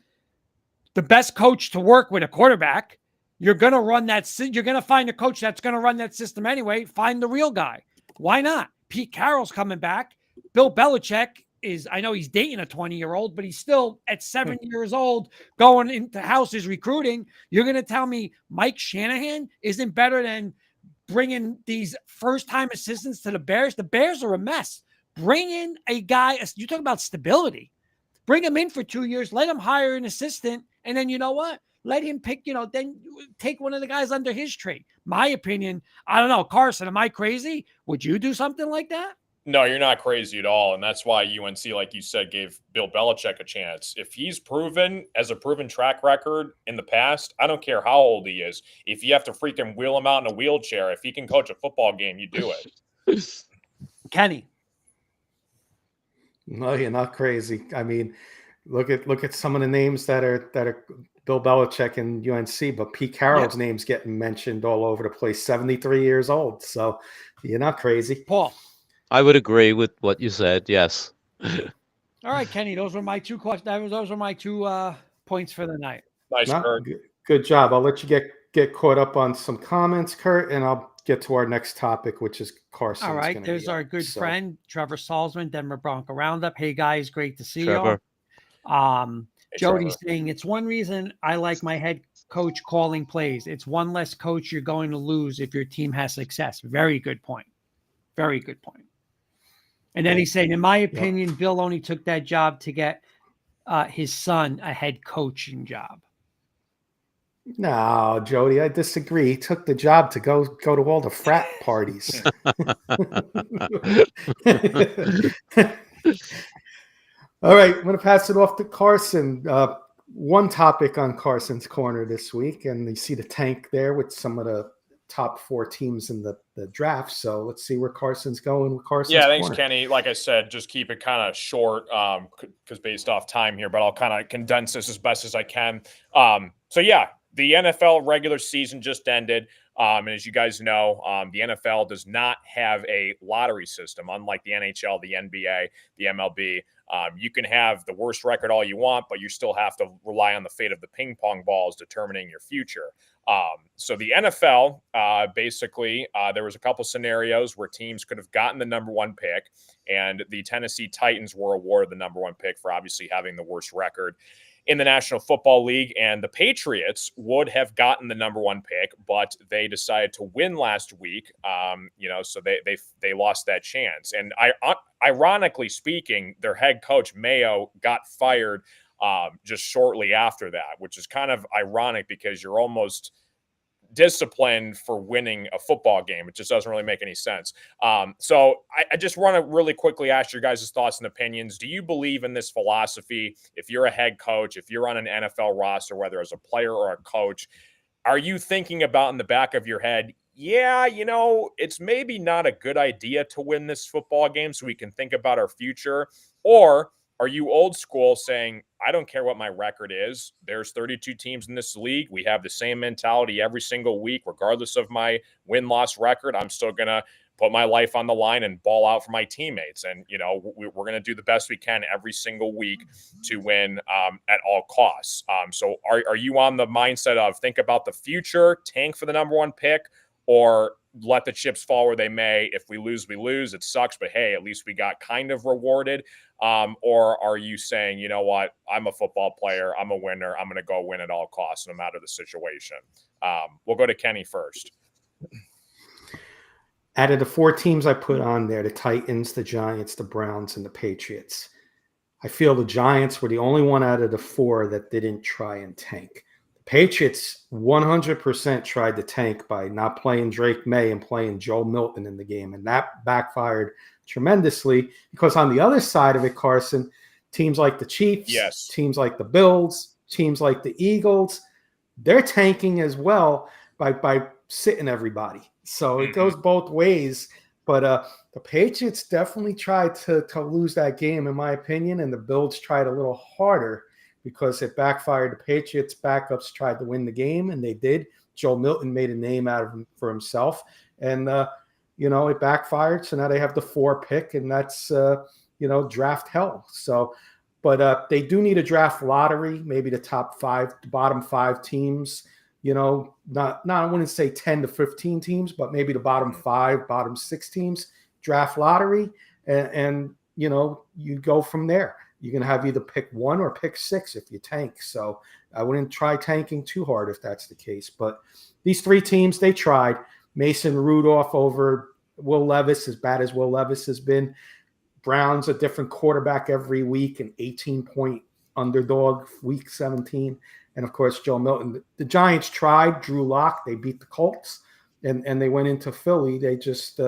the best coach to work with a quarterback. You're going to run that. You're going to find a coach that's going to run that system anyway. Find the real guy. Why not? Pete Carroll's coming back. Bill Belichick is, I know he's dating a 20-year-old, but he's still at 7 years old going into houses recruiting. You're going to tell me Mike Shanahan isn't better than bringing these first-time assistants to the Bears? The Bears are a mess. Bring in a guy. You talk about stability. Bring him in for 2 years. Let him hire an assistant. And then you know what? Let him pick, then take one of the guys under his tree. My opinion, I don't know. Carson, am I crazy? Would you do something like that? No, you're not crazy at all. And that's why UNC, like you said, gave Bill Belichick a chance. If he's proven as a proven track record in the past, I don't care how old he is. If you have to freaking wheel him out in a wheelchair, if he can coach a football game, you do it. Kenny. No, you're not crazy. I mean, look at some of the names that are Bill Belichick and UNC, but Pete Carroll's name's getting mentioned all over the place. 73 years old, so you're not crazy. Paul. I would agree with what you said. Yes. All right, Kenny. Those were my two questions. Those were my 2 points for the night. Nice, Kurt. Good job. I'll let you get caught up on some comments, Kurt, and I'll get to our next topic, which is Carson. All right. There's our good friend, Trevor Salzman, Denver Bronco Roundup. Hey, guys. Great to see you. Jody's saying it's one reason I like my head coach calling plays. It's one less coach you're going to lose if your team has success. Very good point. Very good point. And then he's saying, in my opinion, Bill only took that job to get his son a head coaching job. No, Jody, I disagree. He took the job to go to all the frat parties. All right, I'm going to pass it off to Carson. One topic on Carson's Corner this week, and you see the tank there with some of the top 4 teams in the draft. So let's see where Carson's going with Carson's Corner. Thanks, Kenny. Like I said, just keep it kind of short because based off time here, but I'll kind of condense this as best as I can. The NFL regular season just ended. And as you guys know, the NFL does not have a lottery system, unlike the NHL, the NBA, the MLB. You can have the worst record all you want, but you still have to rely on the fate of the ping pong balls determining your future. So the NFL, there was a couple scenarios where teams could have gotten the number 1 pick, and the Tennessee Titans were awarded the number 1 pick for obviously having the worst record in the National Football League, and the Patriots would have gotten the number 1 pick, but they decided to win last week. So they lost that chance. And ironically speaking, their head coach Mayo got fired just shortly after that, which is kind of ironic because you're almost disciplined for winning a football game. It just doesn't really make any sense. So I just want to really quickly ask your guys' thoughts and opinions. Do you believe in this philosophy? If you're a head coach, if you're on an NFL roster, whether as a player or a coach, are you thinking about in the back of your head, it's maybe not a good idea to win this football game so we can think about our future? Or are you old school saying, I don't care what my record is. There's 32 teams in this league. We have the same mentality every single week, regardless of my win-loss record. I'm still going to put my life on the line and ball out for my teammates. And, we're going to do the best we can every single week to win at all costs. So are you on the mindset of think about the future, tank for the number 1 pick, or let the chips fall where they may? If we lose, we lose. It sucks, but hey, at least we got kind of rewarded. Or are you saying, you know what, I'm a football player, I'm a winner, I'm going to go win at all costs, no matter the situation? We'll go to Kenny first. Out of the 4 teams I put on there, the Titans, the Giants, the Browns, and the Patriots, I feel the Giants were the only one out of the 4 that didn't try and tank. Patriots 100% tried to tank by not playing Drake May and playing Joe Milton in the game, and that backfired tremendously because on the other side of it, Carson, teams like the Chiefs, teams like the Bills, teams like the Eagles, they're tanking as well by sitting everybody. So it goes both ways. But the Patriots definitely tried to lose that game, in my opinion, and the Bills tried a little harder because it backfired. The Patriots backups tried to win the game, and they did. Joe Milton made a name out of him for himself, and it backfired. So now they have the 4 pick, and that's draft hell. So, but they do need a draft lottery, maybe the bottom 5 teams. Not I wouldn't say 10 to 15 teams, but maybe the bottom 5, bottom 6 teams draft lottery, and you go from there. You're going to have either pick 1 or pick 6 if you tank. So I wouldn't try tanking too hard if that's the case. But these 3 teams, they tried. Mason Rudolph over Will Levis, as bad as Will Levis has been. Brown's a different quarterback every week, an 18-point underdog week 17. And, of course, Joe Milton. The Giants tried. Drew Lock, they beat the Colts, and they went into Philly. They just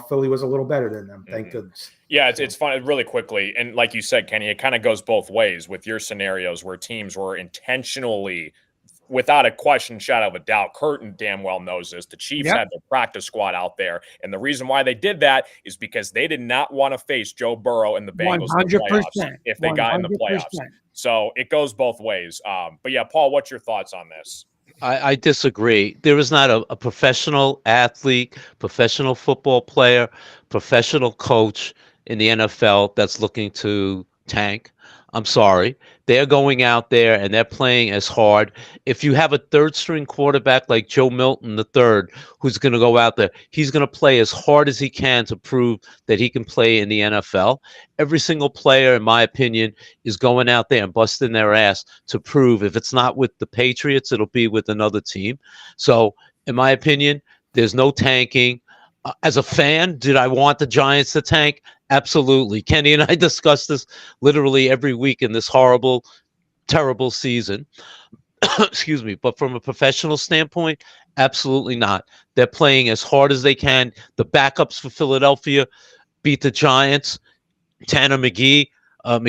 Philly was a little better than them. Thank goodness. Yeah, it's fun really quickly. And like you said, Kenny, it kind of goes both ways with your scenarios where teams were intentionally, without a question, shadow of a doubt, Curtin damn well knows this. The Chiefs had their practice squad out there. And the reason why they did that is because they did not want to face Joe Burrow and the Bengals in the playoffs if they got in the playoffs. So it goes both ways. But yeah, Paul, what's your thoughts on this? I disagree. There is not a professional athlete, professional football player, professional coach in the NFL that's looking to tank. I'm sorry. They're going out there and they're playing as hard. If you have a third string quarterback like Joe Milton III, who's going to go out there, he's going to play as hard as he can to prove that he can play in the NFL. Every single player, in my opinion, is going out there and busting their ass to prove if it's not with the Patriots, it'll be with another team. So, in my opinion, there's no tanking. As a fan, did I want the Giants to tank? Absolutely. Kenny and I discuss this literally every week in this horrible, terrible season. Excuse me. But from a professional standpoint, absolutely not. They're playing as hard as they can. The backups for Philadelphia beat the Giants. Tanner McKee, a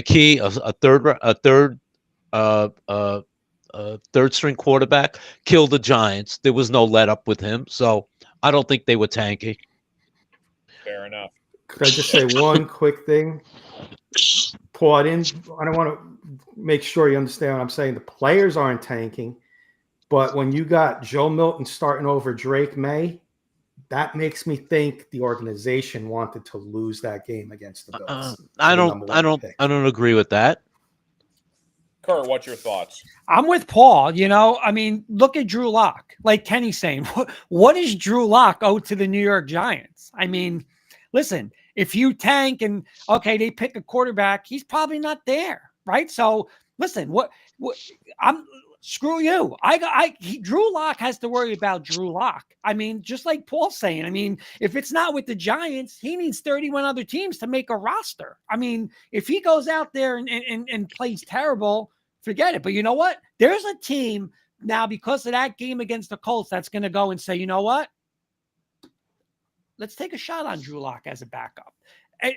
third string quarterback, killed the Giants. There was no let up with him. So I don't think they were tanking. Fair enough. Could I just say one quick thing? Paul, I don't want to make sure you understand what I'm saying. The players aren't tanking, but when you got Joe Milton starting over Drake May, that makes me think the organization wanted to lose that game against the Bills. I don't agree with that. Kurt, what's your thoughts? I'm with Paul. I mean, look at Drew Lock. Like Kenny's saying, what does Drew Lock owe to the New York Giants? I mean, listen, if you tank and they pick a quarterback, he's probably not there, right? So listen, screw you. Drew Lock has to worry about Drew Lock. I mean, just like Paul's saying, I mean, if it's not with the Giants, he needs 31 other teams to make a roster. I mean, if he goes out there and plays terrible, forget it. But you know what? There's a team now because of that game against the Colts that's going to go and say, you know what? Let's take a shot on Drew Lock as a backup.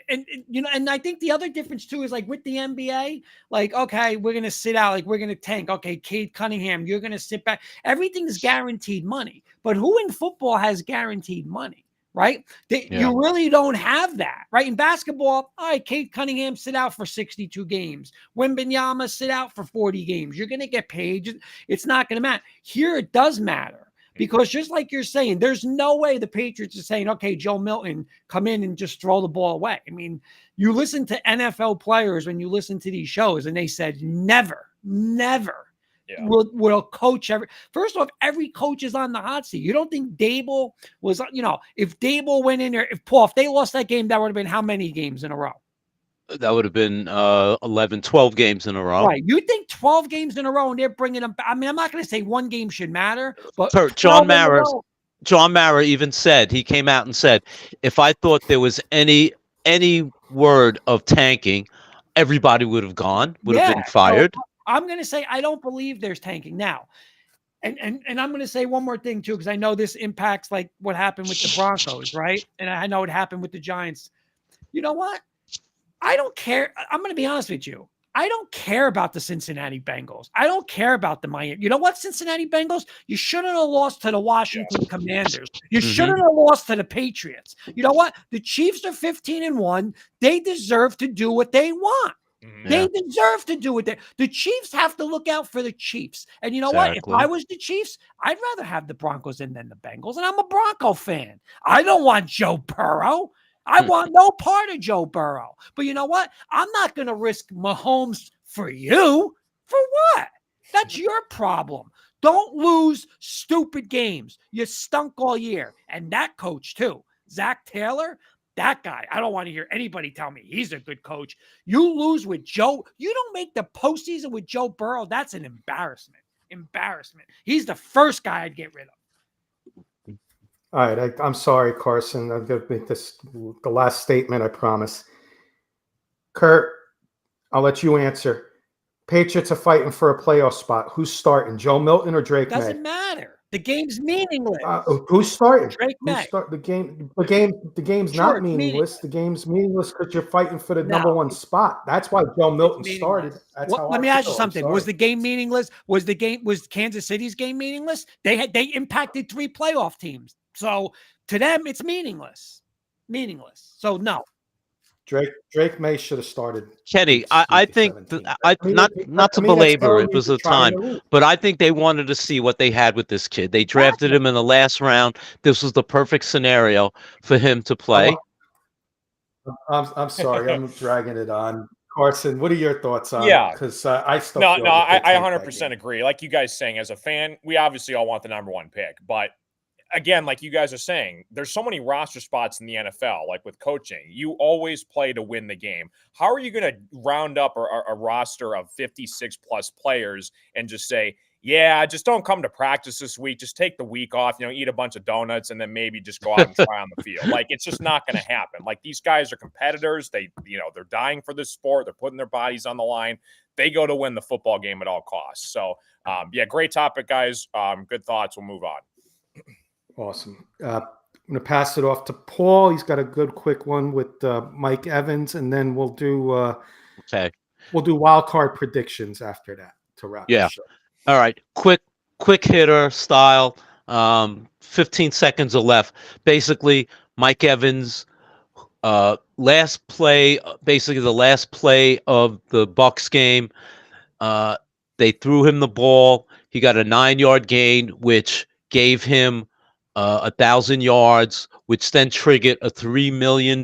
And I think the other difference too is like with the NBA, like, okay, we're going to sit out, like we're going to tank. Okay, Cade Cunningham, you're going to sit back. Everything's guaranteed money. But who in football has guaranteed money, right? You really don't have that, right? In basketball, all right, Cade Cunningham sit out for 62 games. Wembanyama sit out for 40 games. You're going to get paid. It's not going to matter. Here it does matter. Because just like you're saying, there's no way the Patriots are saying, okay, Joe Milton, come in and just throw the ball away. I mean, you listen to NFL players when you listen to these shows, and they said never will coach ever. First off, every coach is on the hot seat. You don't think Dable was, if Dable went in there, if they lost that game, that would have been how many games in a row? That would have been 11, 12 games in a row. Right. You think 12 games in a row and they're bringing them back? I mean, I'm not going to say one game should matter, but John Mara even said, he came out and said, if I thought there was any word of tanking, everybody would have been fired. So I'm going to say I don't believe there's tanking now. And I'm going to say one more thing, too, because I know this impacts like what happened with the Broncos, right? And I know it happened with the Giants. You know what? I don't care. I'm going to be honest with you. I don't care about the Cincinnati Bengals. I don't care about the Miami. You know what, Cincinnati Bengals? You shouldn't have lost to the Washington Commanders. You shouldn't have lost to the Patriots. You know what? The Chiefs are 15-1. They deserve to do what they want. They deserve to do what the Chiefs have to look out for the Chiefs. And you know what? If I was the Chiefs, I'd rather have the Broncos in than the Bengals. And I'm a Bronco fan. I don't want Joe Burrow. I want no part of Joe Burrow. But you know what? I'm not going to risk Mahomes for you. For what? That's your problem. Don't lose stupid games. You stunk all year. And that coach, too. Zach Taylor, that guy. I don't want to hear anybody tell me he's a good coach. You lose with Joe. You don't make the postseason with Joe Burrow. That's an embarrassment. Embarrassment. He's the first guy I'd get rid of. All right, I'm sorry, Carson. I'm going to make this the last statement, I promise. Kurt, I'll let you answer. Patriots are fighting for a playoff spot. Who's starting, Joe Milton or Drake May? Doesn't matter. The game's meaningless. Who started? Drake Who May. start the game? The game's Sure, not it's meaningless. The game's meaningless because you're fighting for the No. number one spot. That's why Joe Milton It's started. meaningless. That's What- how let I me ask you feel. I'm something. Was sorry. the game meaningless? Was Kansas City's game meaningless? They impacted 3 playoff teams. So to them, it's meaningless. Meaningless. So no. Drake May should have started. Kenny, weeks I 8 to think 17. not to that's belabor telling it you was they're the trying time, to lose. but I think they wanted to see what they had with this kid. They drafted him in the last round. This was the perfect scenario for him to play. I'm sorry. I'm dragging it on. Carson, what are your thoughts on Yeah. it? Because I still No, feel no, that they I take that 100% game. agree. Like you guys saying, as a fan, we obviously all want the number one pick. But again, like you guys are saying, there's so many roster spots in the NFL, like with coaching. You always play to win the game. How are you going to round up a roster of 56 plus players and just say, yeah, just don't come to practice this week. Just take the week off, eat a bunch of donuts and then maybe just go out and try on the field. Like, it's just not going to happen. Like, these guys are competitors. They're dying for this sport. They're putting their bodies on the line. They go to win the football game at all costs. So, yeah, great topic, guys. Good thoughts. We'll move on. Awesome. I'm going to pass it off to Paul. He's got a good quick one with Mike Evans, and then we'll do wild card predictions after that to wrap the show. All right. Quick hitter style. 15 seconds or left. Basically, Mike Evans, last play, basically the last play of the Bucs game. They threw him the ball. He got a 9-yard gain, which gave him 1,000 yards, which then triggered a $3 million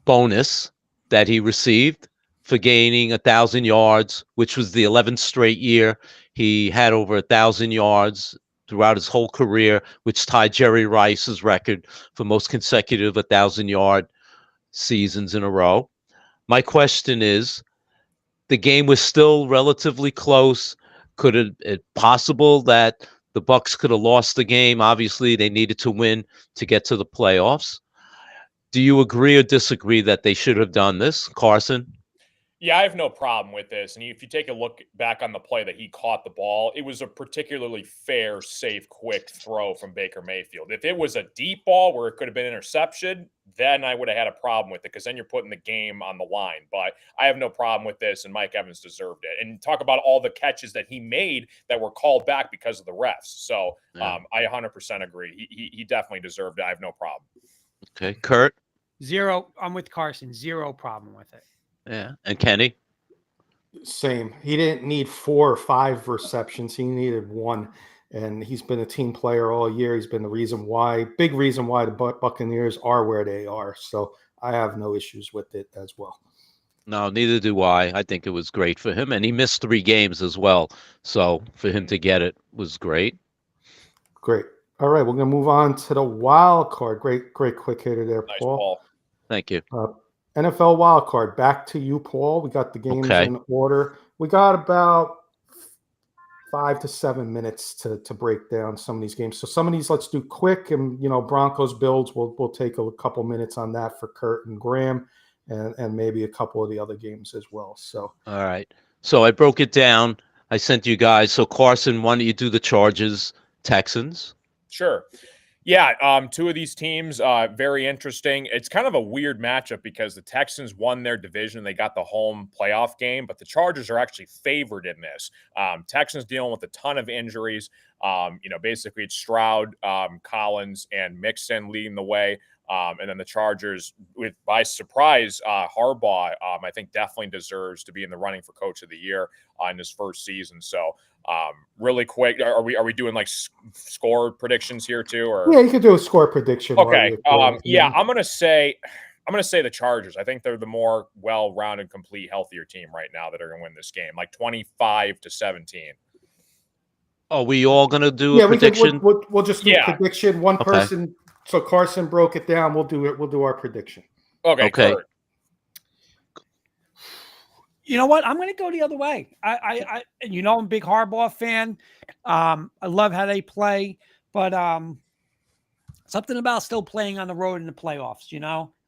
bonus that he received for gaining 1,000 yards, which was the 11th straight year he had over 1,000 yards throughout his whole career, which tied Jerry Rice's record for most consecutive 1,000-yard seasons in a row. My question is, the game was still relatively close. Could it possible that the Bucs could have lost the game? Obviously, they needed to win to get to the playoffs. Do you agree or disagree that they should have done this, Carson? Yeah, I have no problem with this. And if you take a look back on the play that he caught the ball, it was a particularly fair, safe, quick throw from Baker Mayfield. If it was a deep ball where it could have been interception, then I would have had a problem with it because then you're putting the game on the line. But I have no problem with this, and Mike Evans deserved it. And talk about all the catches that he made that were called back because of the refs. So I 100% agree. He definitely deserved it. I have no problem. Okay, Kurt? Zero. I'm with Carson. Zero problem with it. Yeah. And Kenny? Same. He didn't need 4 or 5 receptions. He needed 1. And he's been a team player all year. He's been the big reason why the Buccaneers are where they are. So I have no issues with it as well. No, neither do I. I think it was great for him. And he missed 3 games as well. So for him to get it was great. Great. All right. We're going to move on to the wild card. Great quick hitter there, Nice, Paul. Thank you. NFL wild card. Back to you, Paul. We got the games in order. We got about 5 to 7 minutes to break down some of these games. So some of these, let's do quick. And Broncos Bills. We'll take a couple minutes on that for Kurt and Graham, and maybe a couple of the other games as well. So all right. So I broke it down. I sent you guys. So Carson, why don't you do the Chargers, Texans? Sure. Yeah, 2 of these teams, very interesting. It's kind of a weird matchup because the Texans won their division. They got the home playoff game, but the Chargers are actually favored in this. Texans dealing with a ton of injuries. Basically it's Stroud, Collins, and Mixon leading the way. And then the Chargers, by surprise, Harbaugh, I think definitely deserves to be in the running for Coach of the Year in his first season. So really quick, are we doing like score predictions here too? Or yeah, you could do a score prediction. Okay. I'm gonna say the Chargers. I think they're the more well-rounded, complete, healthier team right now that are gonna win this game, like 25-17. Are we all gonna do a prediction? We'll just do prediction. One person. So Carson broke it down. We'll do our prediction. Okay. Kurt. You know what? I'm going to go the other way. I'm a big Harbaugh fan. I love how they play, but something about still playing on the road in the playoffs.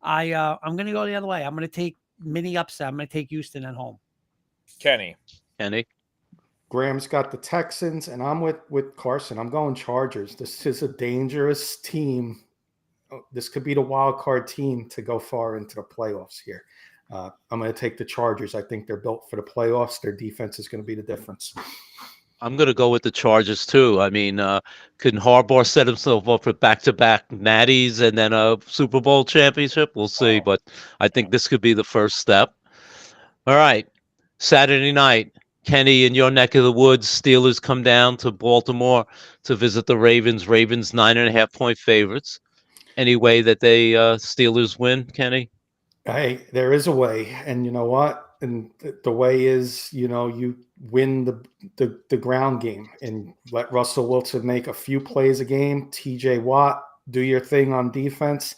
I'm going to go the other way. I'm going to take mini upset. I'm going to take Houston at home. Kenny. Graham's got the Texans, and I'm with Carson. I'm going Chargers. This is a dangerous team. This could be the wild card team to go far into the playoffs here. I'm going to take the Chargers. I think they're built for the playoffs. Their defense is going to be the difference. I'm going to go with the Chargers too. I mean, can Harbaugh set himself up for back-to-back natties and then a Super Bowl championship? We'll see, but I think this could be the first step. All right, Saturday night, Kenny, in your neck of the woods, Steelers come down to Baltimore to visit the Ravens. Ravens 9.5-point favorites. Any way that they Steelers win, Kenny? Hey, there is a way, and you know what? And the way is, you win the ground game and let Russell Wilson make a few plays a game. TJ Watt, do your thing on defense.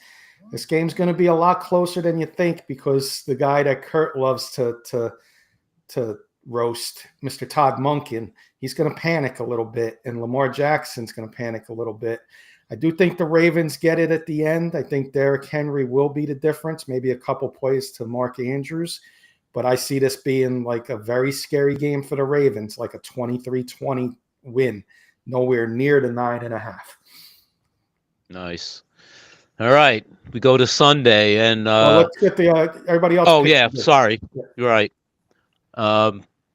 This game's going to be a lot closer than you think because the guy that Kurt loves to roast, Mr. Todd Monken, he's going to panic a little bit, and Lamar Jackson's going to panic a little bit. I do think the Ravens get it at the end. I think Derrick Henry will be the difference, maybe a couple plays to Mark Andrews. But I see this being like a very scary game for the Ravens, like a 23-20 win, nowhere near the 9.5. Nice. All right, we go to Sunday, and let's get the everybody else. Oh yeah, sorry, you're right.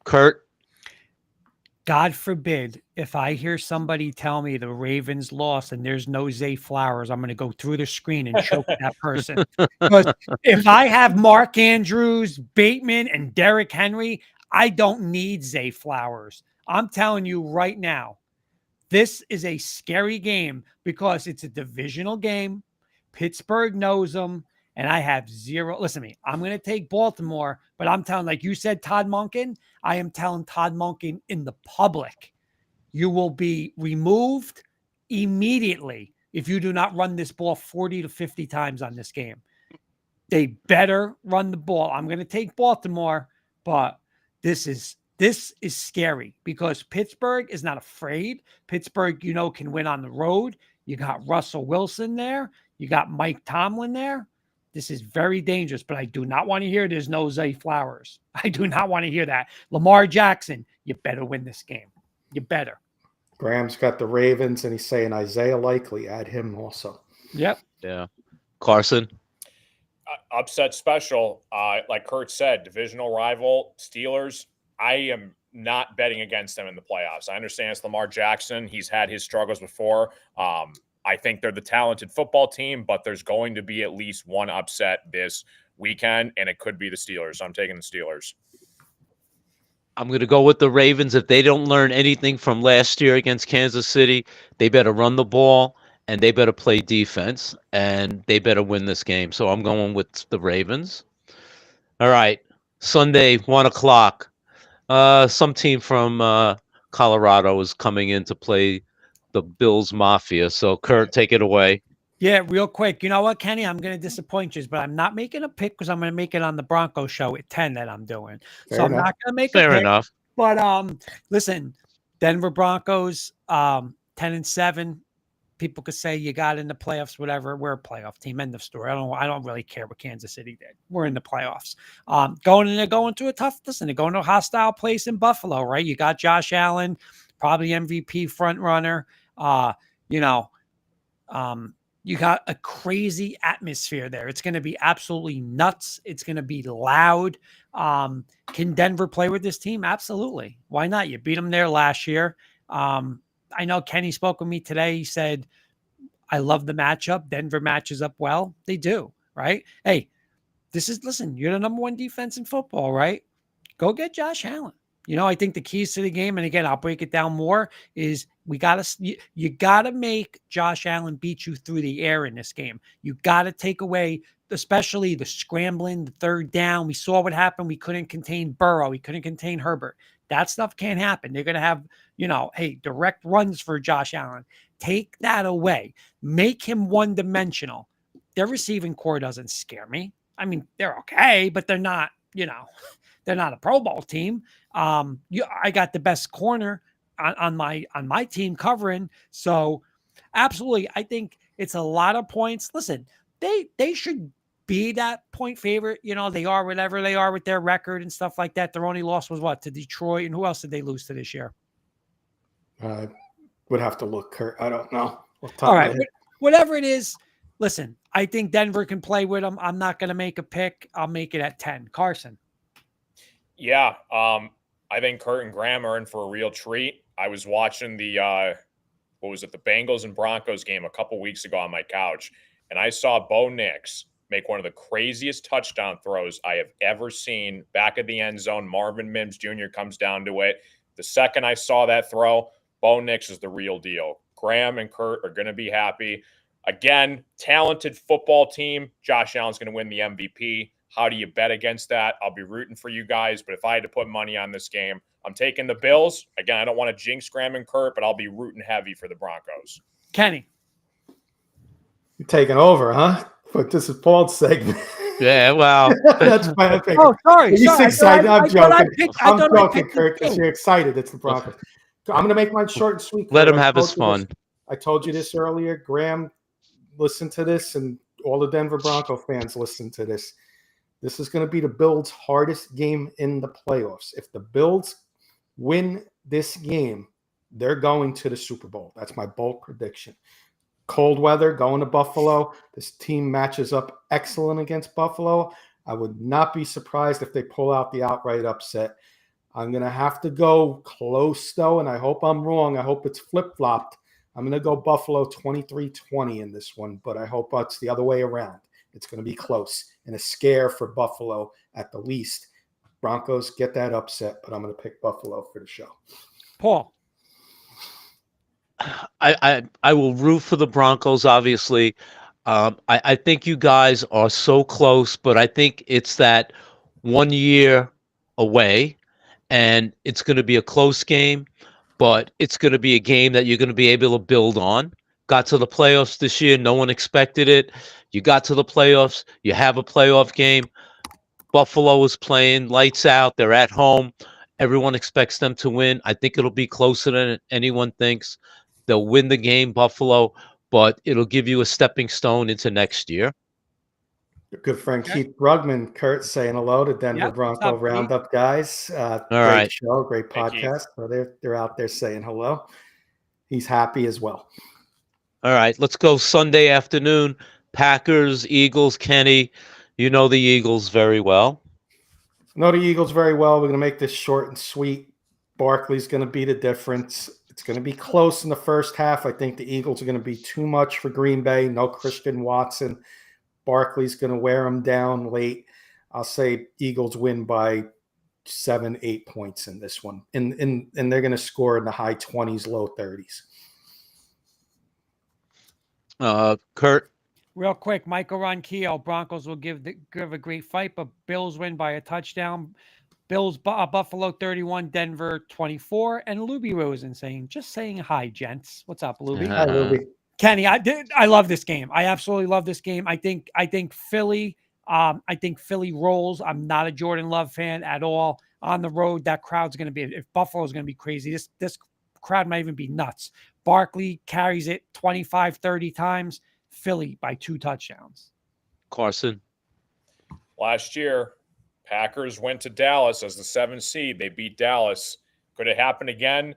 Kurt. God forbid if I hear somebody tell me the Ravens lost and there's no Zay Flowers, I'm going to go through the screen and choke that person. Because if I have Mark Andrews, Bateman, and Derrick Henry, I don't need Zay Flowers. I'm telling you right now, this is a scary game because it's a divisional game. Pittsburgh knows them. And I have zero. Listen to me. I'm going to take Baltimore, but I'm telling, like you said, Todd Monken, I am telling Todd Monken in the public, you will be removed immediately if you do not run this ball 40 to 50 times on this game. They better run the ball. I'm going to take Baltimore, but this is scary because Pittsburgh is not afraid. Pittsburgh, can win on the road. You got Russell Wilson there. You got Mike Tomlin there. This is very dangerous, but I do not want to hear there's no Zay Flowers. I do not want to hear that. Lamar Jackson, you better win this game. You better. Graham's got the Ravens, and he's saying Isaiah Likely. Add him also. Yep. Yeah. Carson. Upset special. Like Kurt said, divisional rival, Steelers. I am not betting against them in the playoffs. I understand it's Lamar Jackson. He's had his struggles before. I think they're the talented football team, but there's going to be at least one upset this weekend, and it could be the Steelers. So I'm taking the Steelers. I'm going to go with the Ravens. If they don't learn anything from last year against Kansas City, they better run the ball, and they better play defense, and they better win this game. So I'm going with the Ravens. All right, Sunday, 1 o'clock. Some team from Colorado is coming in to play the Bills Mafia. So, Kurt, take it away. Yeah, real quick. You know what, Kenny? I'm going to disappoint you, but I'm not making a pick because I'm going to make it on the Broncos show at 10 that I'm doing. Fair I'm enough. not going to make a Fair pick. enough. But listen, Denver Broncos, 10-7. People could say you got in the playoffs, whatever. We're a playoff team. End of story. I don't really care what Kansas City did. We're in the playoffs. They're going to a tough. Listen, they're going to a hostile place in Buffalo, right? You got Josh Allen, probably MVP front runner. You got a crazy atmosphere there. It's going to be absolutely nuts. It's going to be loud. Can Denver play with this team? Absolutely. Why not? You beat them there last year. I know Kenny spoke with me today. He said, I love the matchup. Denver matches up well. They do, right? Hey, listen, you're the number one defense in football, right? Go get Josh Allen. I think the keys to the game, and again, I'll break it down more, is you got to make Josh Allen beat you through the air in this game. You got to take away, especially the scrambling, the third down. We saw what happened. We couldn't contain Burrow. We couldn't contain Herbert. That stuff can't happen. They're going to have, direct runs for Josh Allen. Take that away. Make him one-dimensional. Their receiving core doesn't scare me. I mean, they're okay, but they're not, they're not a Pro Bowl team. I got the best corner on my team covering. So absolutely, I think it's a lot of points. Listen, they should be that point favorite. You know, they are whatever they are with their record and stuff like that. Their only loss was what, to Detroit, and who else did they lose to this year? Would have to look, Kurt. I don't know. All right, whatever it is. Listen, I think Denver can play with them. I'm not going to make a pick. I'll make it at 10. Carson. Yeah, I think Kurt and Graham are in for a real treat. I was watching the the Bengals and Broncos game a couple weeks ago on my couch, and I saw Bo Nix make one of the craziest touchdown throws I have ever seen. Back of the end zone, Marvin Mims Jr. comes down to it. The second I saw that throw, Bo Nix is the real deal. Graham and Kurt are going to be happy. Again, talented football team. Josh Allen's going to win the MVP. How do you bet against that? I'll be rooting for you guys, but if I had to put money on this game, I'm taking the Bills. Again, I don't want to jinx Graham and Kurt, but I'll be rooting heavy for the Broncos. Kenny. You're taking over, huh? But this is Paul's segment. Yeah, well. That's my pick. Oh, sorry. He's excited. I'm joking. I'm joking, Kurt, Kurt, because you're excited. It's the Broncos. I'm going to make mine short and sweet. Let him have his fun. I told you this earlier. Graham, listen to this, and all the Denver Bronco fans listen to this. This is going to be the Bills' hardest game in the playoffs. If the Bills win this game, they're going to the Super Bowl. That's my bold prediction. Cold weather, going to Buffalo. This team matches up excellent against Buffalo. I would not be surprised if they pull out the outright upset. I'm going to have to go close, though, and I hope I'm wrong. I hope it's flip-flopped. I'm going to go Buffalo 23-20 in this one, but I hope it's the other way around. It's going to be close and a scare for Buffalo at the least. Broncos get that upset, but I'm going to pick Buffalo for the show. Paul. I will root for the Broncos, obviously. I think you guys are so close, but I think it's that 1 year away, and it's going to be a close game, but it's going to be a game that you're going to be able to build on. Got to the playoffs this year. No one expected it. You got to the playoffs. You have a playoff game. Buffalo is playing lights out. They're at home. Everyone expects them to win. I think it'll be closer than anyone thinks. They'll win the game, Buffalo, but it'll give you a stepping stone into next year. Your good friend Keith Brugman, Kurt, saying hello to Denver Bronco Roundup guys. Great show, great podcast. So they're out there saying hello. He's happy as well. All right, let's go Sunday afternoon. Packers, Eagles. Kenny, you know the Eagles very well. Know the Eagles very well. We're going to make this short and sweet. Barkley's going to be the difference. It's going to be close in the first half. I think the Eagles are going to be too much for Green Bay. No Christian Watson. Barkley's going to wear them down late. I'll say Eagles win by 7-8 points in this one. And they're going to score in the high 20s, low 30s. Kurt. Real quick, Michael Ronquillo, Broncos will give a great fight, but Bills win by a touchdown. Bills, Buffalo 31, Denver 24, and Luby Rosen just saying hi, gents. What's up, Luby? Hi, Luby. Kenny, I love this game. I absolutely love this game. I think Philly, rolls. I'm not a Jordan Love fan at all. On the road, that crowd's going to be, if Buffalo's going to be crazy, this crowd might even be nuts. Barkley carries it 25, 30 times. Philly by 2 touchdowns. Carson. Last year, Packers went to Dallas as the 7th seed. They beat Dallas. Could it happen again?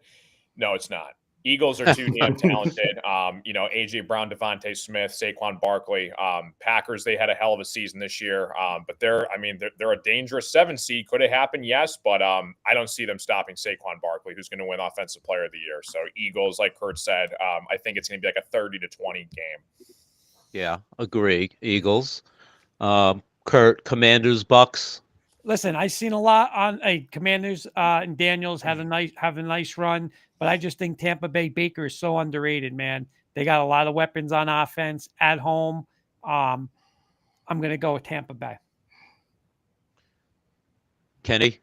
No, it's not. Eagles are too damn talented. A.J. Brown, Devontae Smith, Saquon Barkley. Packers, they had a hell of a season this year. But they're a dangerous 7 seed. Could it happen? Yes, but I don't see them stopping Saquon Barkley, who's going to win Offensive Player of the Year. So Eagles, like Kurt said, I think it's going to be like a 30-20 game. Yeah, agree. Eagles. Kurt, Commanders, Bucks. Listen, I've seen a lot on Commanders and Daniels have a nice run, but I just think Tampa Bay Baker is so underrated, man. They got a lot of weapons on offense at home. I'm going to go with Tampa Bay. Kenny?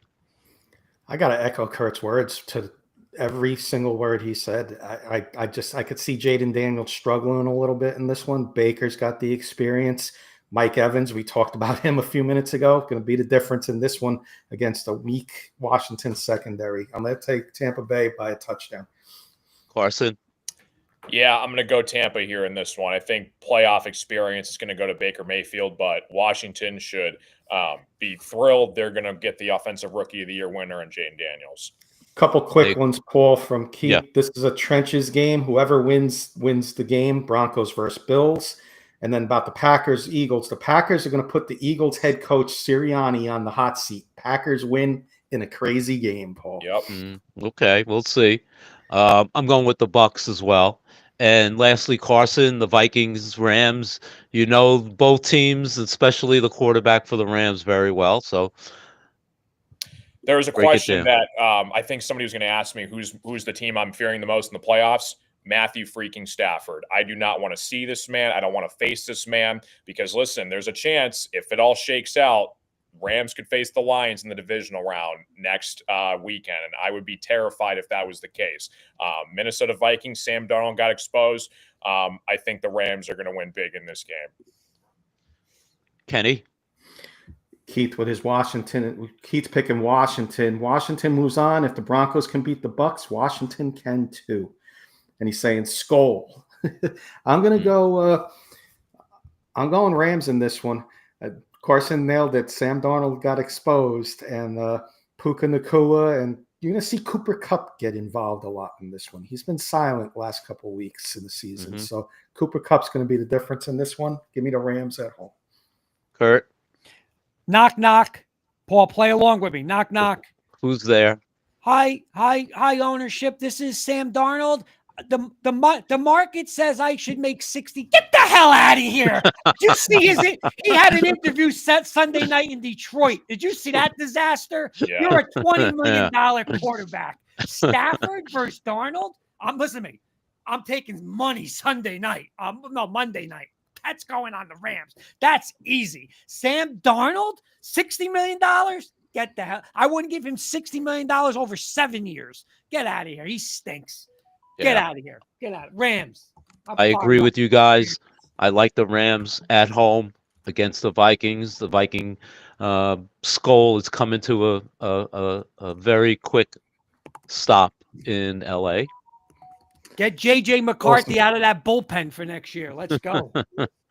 I got to echo Kurt's words to every single word he said. I could see Jaden Daniels struggling a little bit in this one. Baker's got the experience. Mike Evans, we talked about him a few minutes ago, going to be the difference in this one against a weak Washington secondary. I'm going to take Tampa Bay by a touchdown. Carson. Yeah, I'm going to go Tampa here in this one. I think playoff experience is going to go to Baker Mayfield, but Washington should be thrilled. They're going to get the Offensive Rookie of the Year winner in Jane Daniels. Couple quick ones, Paul, from Keith. Yeah. This is a trenches game. Whoever wins the game. Broncos versus Bills. And then about the Packers, Eagles. The Packers are going to put the Eagles head coach Sirianni on the hot seat. Packers win in a crazy game, Paul. Yep. Okay, we'll see. I'm going with the Bucks as well. And lastly, Carson, the Vikings, Rams. You know both teams, especially the quarterback for the Rams, very well. So there was a break it question down. that I think somebody was going to ask me who's the team I'm fearing the most in the playoffs. Matthew freaking Stafford. I do not want to see this man. I don't want to face this man because, listen, there's a chance if it all shakes out, Rams could face the Lions in the divisional round next weekend, and I would be terrified if that was the case. Minnesota Vikings, Sam Darnold got exposed. I think the Rams are going to win big in this game. Kenny? Keith with his Washington. Keith's picking Washington. Washington moves on. If the Broncos can beat the Bucks, Washington can too. And he's saying Skol. I'm going to go. I'm going Rams in this one. Carson nailed it. Sam Darnold got exposed, and Puka Nacua, and you're going to see Cooper Kupp get involved a lot in this one. He's been silent the last couple of weeks in the season, so Cooper Kupp's going to be the difference in this one. Give me the Rams at home. Kurt? Knock, knock. Paul, play along with me. Knock, knock. Who's there? Hi, ownership. This is Sam Darnold. The market says I should make 60. Get the hell out of here. Did you see he had an interview set Sunday night in Detroit. Did you see that disaster? Yeah. You're a $20 million quarterback. Stafford versus Darnold? Listen to me. I'm taking money Sunday night. Monday night. That's going on the Rams. That's easy. Sam Darnold, $60 million? Get the hell. I wouldn't give him $60 million over 7 years. Get out of here. He stinks. Get out of here. Get out. Rams. I agree with you guys. I like the Rams at home against the Vikings. The Viking skull is coming to a very quick stop in LA. Get JJ McCarthy out of that bullpen for next year. Let's go.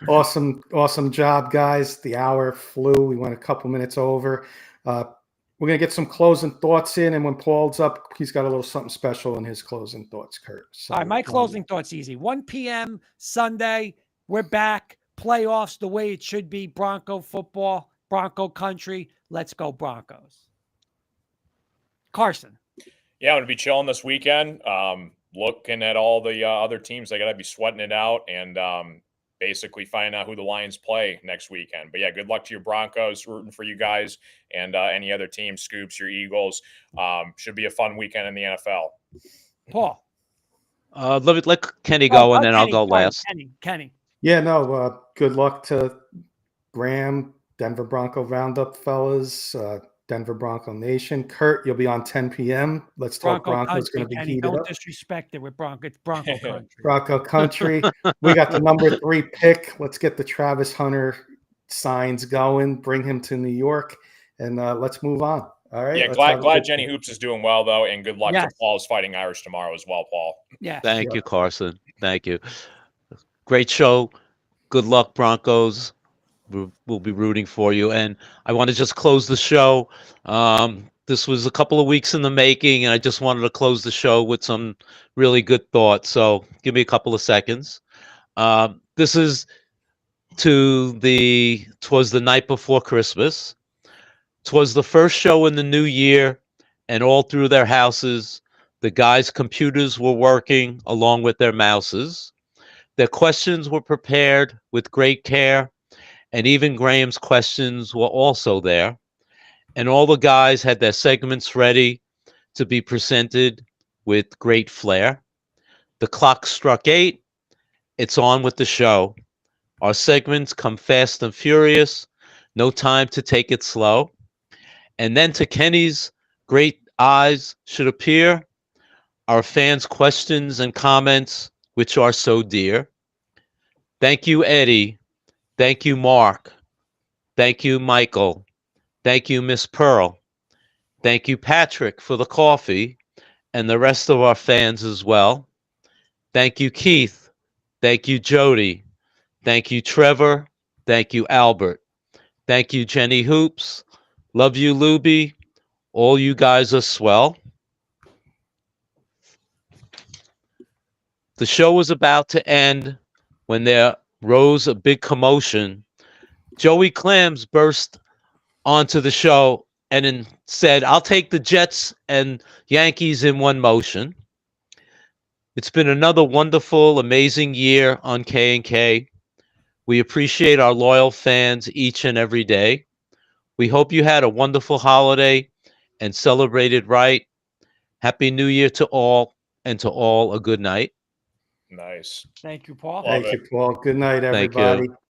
Awesome job, guys. The hour flew. We went a couple minutes over. We're going to get some closing thoughts in, and when Paul's up, he's got a little something special in his closing thoughts, Kurt. So, all right, my closing thoughts easy. 1 p.m. Sunday, we're back. Playoffs the way it should be. Bronco football, Bronco country. Let's go Broncos. Carson. Yeah, I'm going to be chilling this weekend. Looking at all the other teams, I got to be sweating it out and basically find out who the Lions play next weekend. But yeah, good luck to your Broncos, rooting for you guys and any other team, Scoops, your Eagles. Should be a fun weekend in the NFL. Paul. Let Kenny go, and then I'll go last. Kenny. Yeah, no, good luck to Graham, Denver Bronco Roundup fellas, Denver Bronco Nation. Kurt, you'll be on 10 p.m. Let's talk Broncos going to be heated Don't up. disrespect it with Bronco. It's Bronco country. Bronco country. We got the number 3 pick. Let's get the Travis Hunter signs going. Bring him to New York, and let's move on. All right. Yeah, glad Jenny Hoops is doing well though, and good luck to Paul's Fighting Irish tomorrow as well, Paul. Yeah. Thank you, Carson. Thank you. Great show. Good luck, Broncos. We'll be rooting for you. And I want to just close the show. This was a couple of weeks in the making, and I just wanted to close the show with some really good thoughts. So give me a couple of seconds. This is twas the night before Christmas. 'Twas the first show in the new year, and all through their houses, the guys' computers were working along with their mouses. Their questions were prepared with great care, and even Graham's questions were also there. And all the guys had their segments ready to be presented with great flair. The clock struck 8. It's on with the show. Our segments come fast and furious. No time to take it slow. And then to Kenny's great eyes should appear our fans' questions and comments, which are so dear. Thank you, Eddie. Thank you, Mark. Thank you, Michael. Thank you, Miss Pearl. Thank you, Patrick, for the coffee, and the rest of our fans as well. Thank you, Keith. Thank you, Jody. Thank you, Trevor. Thank you, Albert. Thank you, Jenny Hoops. Love you, Luby. All you guys are swell. The show was about to end when there rose a big commotion. Joey Clams burst onto the show and then said, I'll take the Jets and Yankees in one motion. It's been another wonderful, amazing year on K and K. We appreciate our loyal fans each and every day. We hope you had a wonderful holiday and celebrated right. Happy New Year to all, and to all a good night. Nice. Thank you, Paul. Love Thank it. you, Paul. Good night, Thank you. everybody.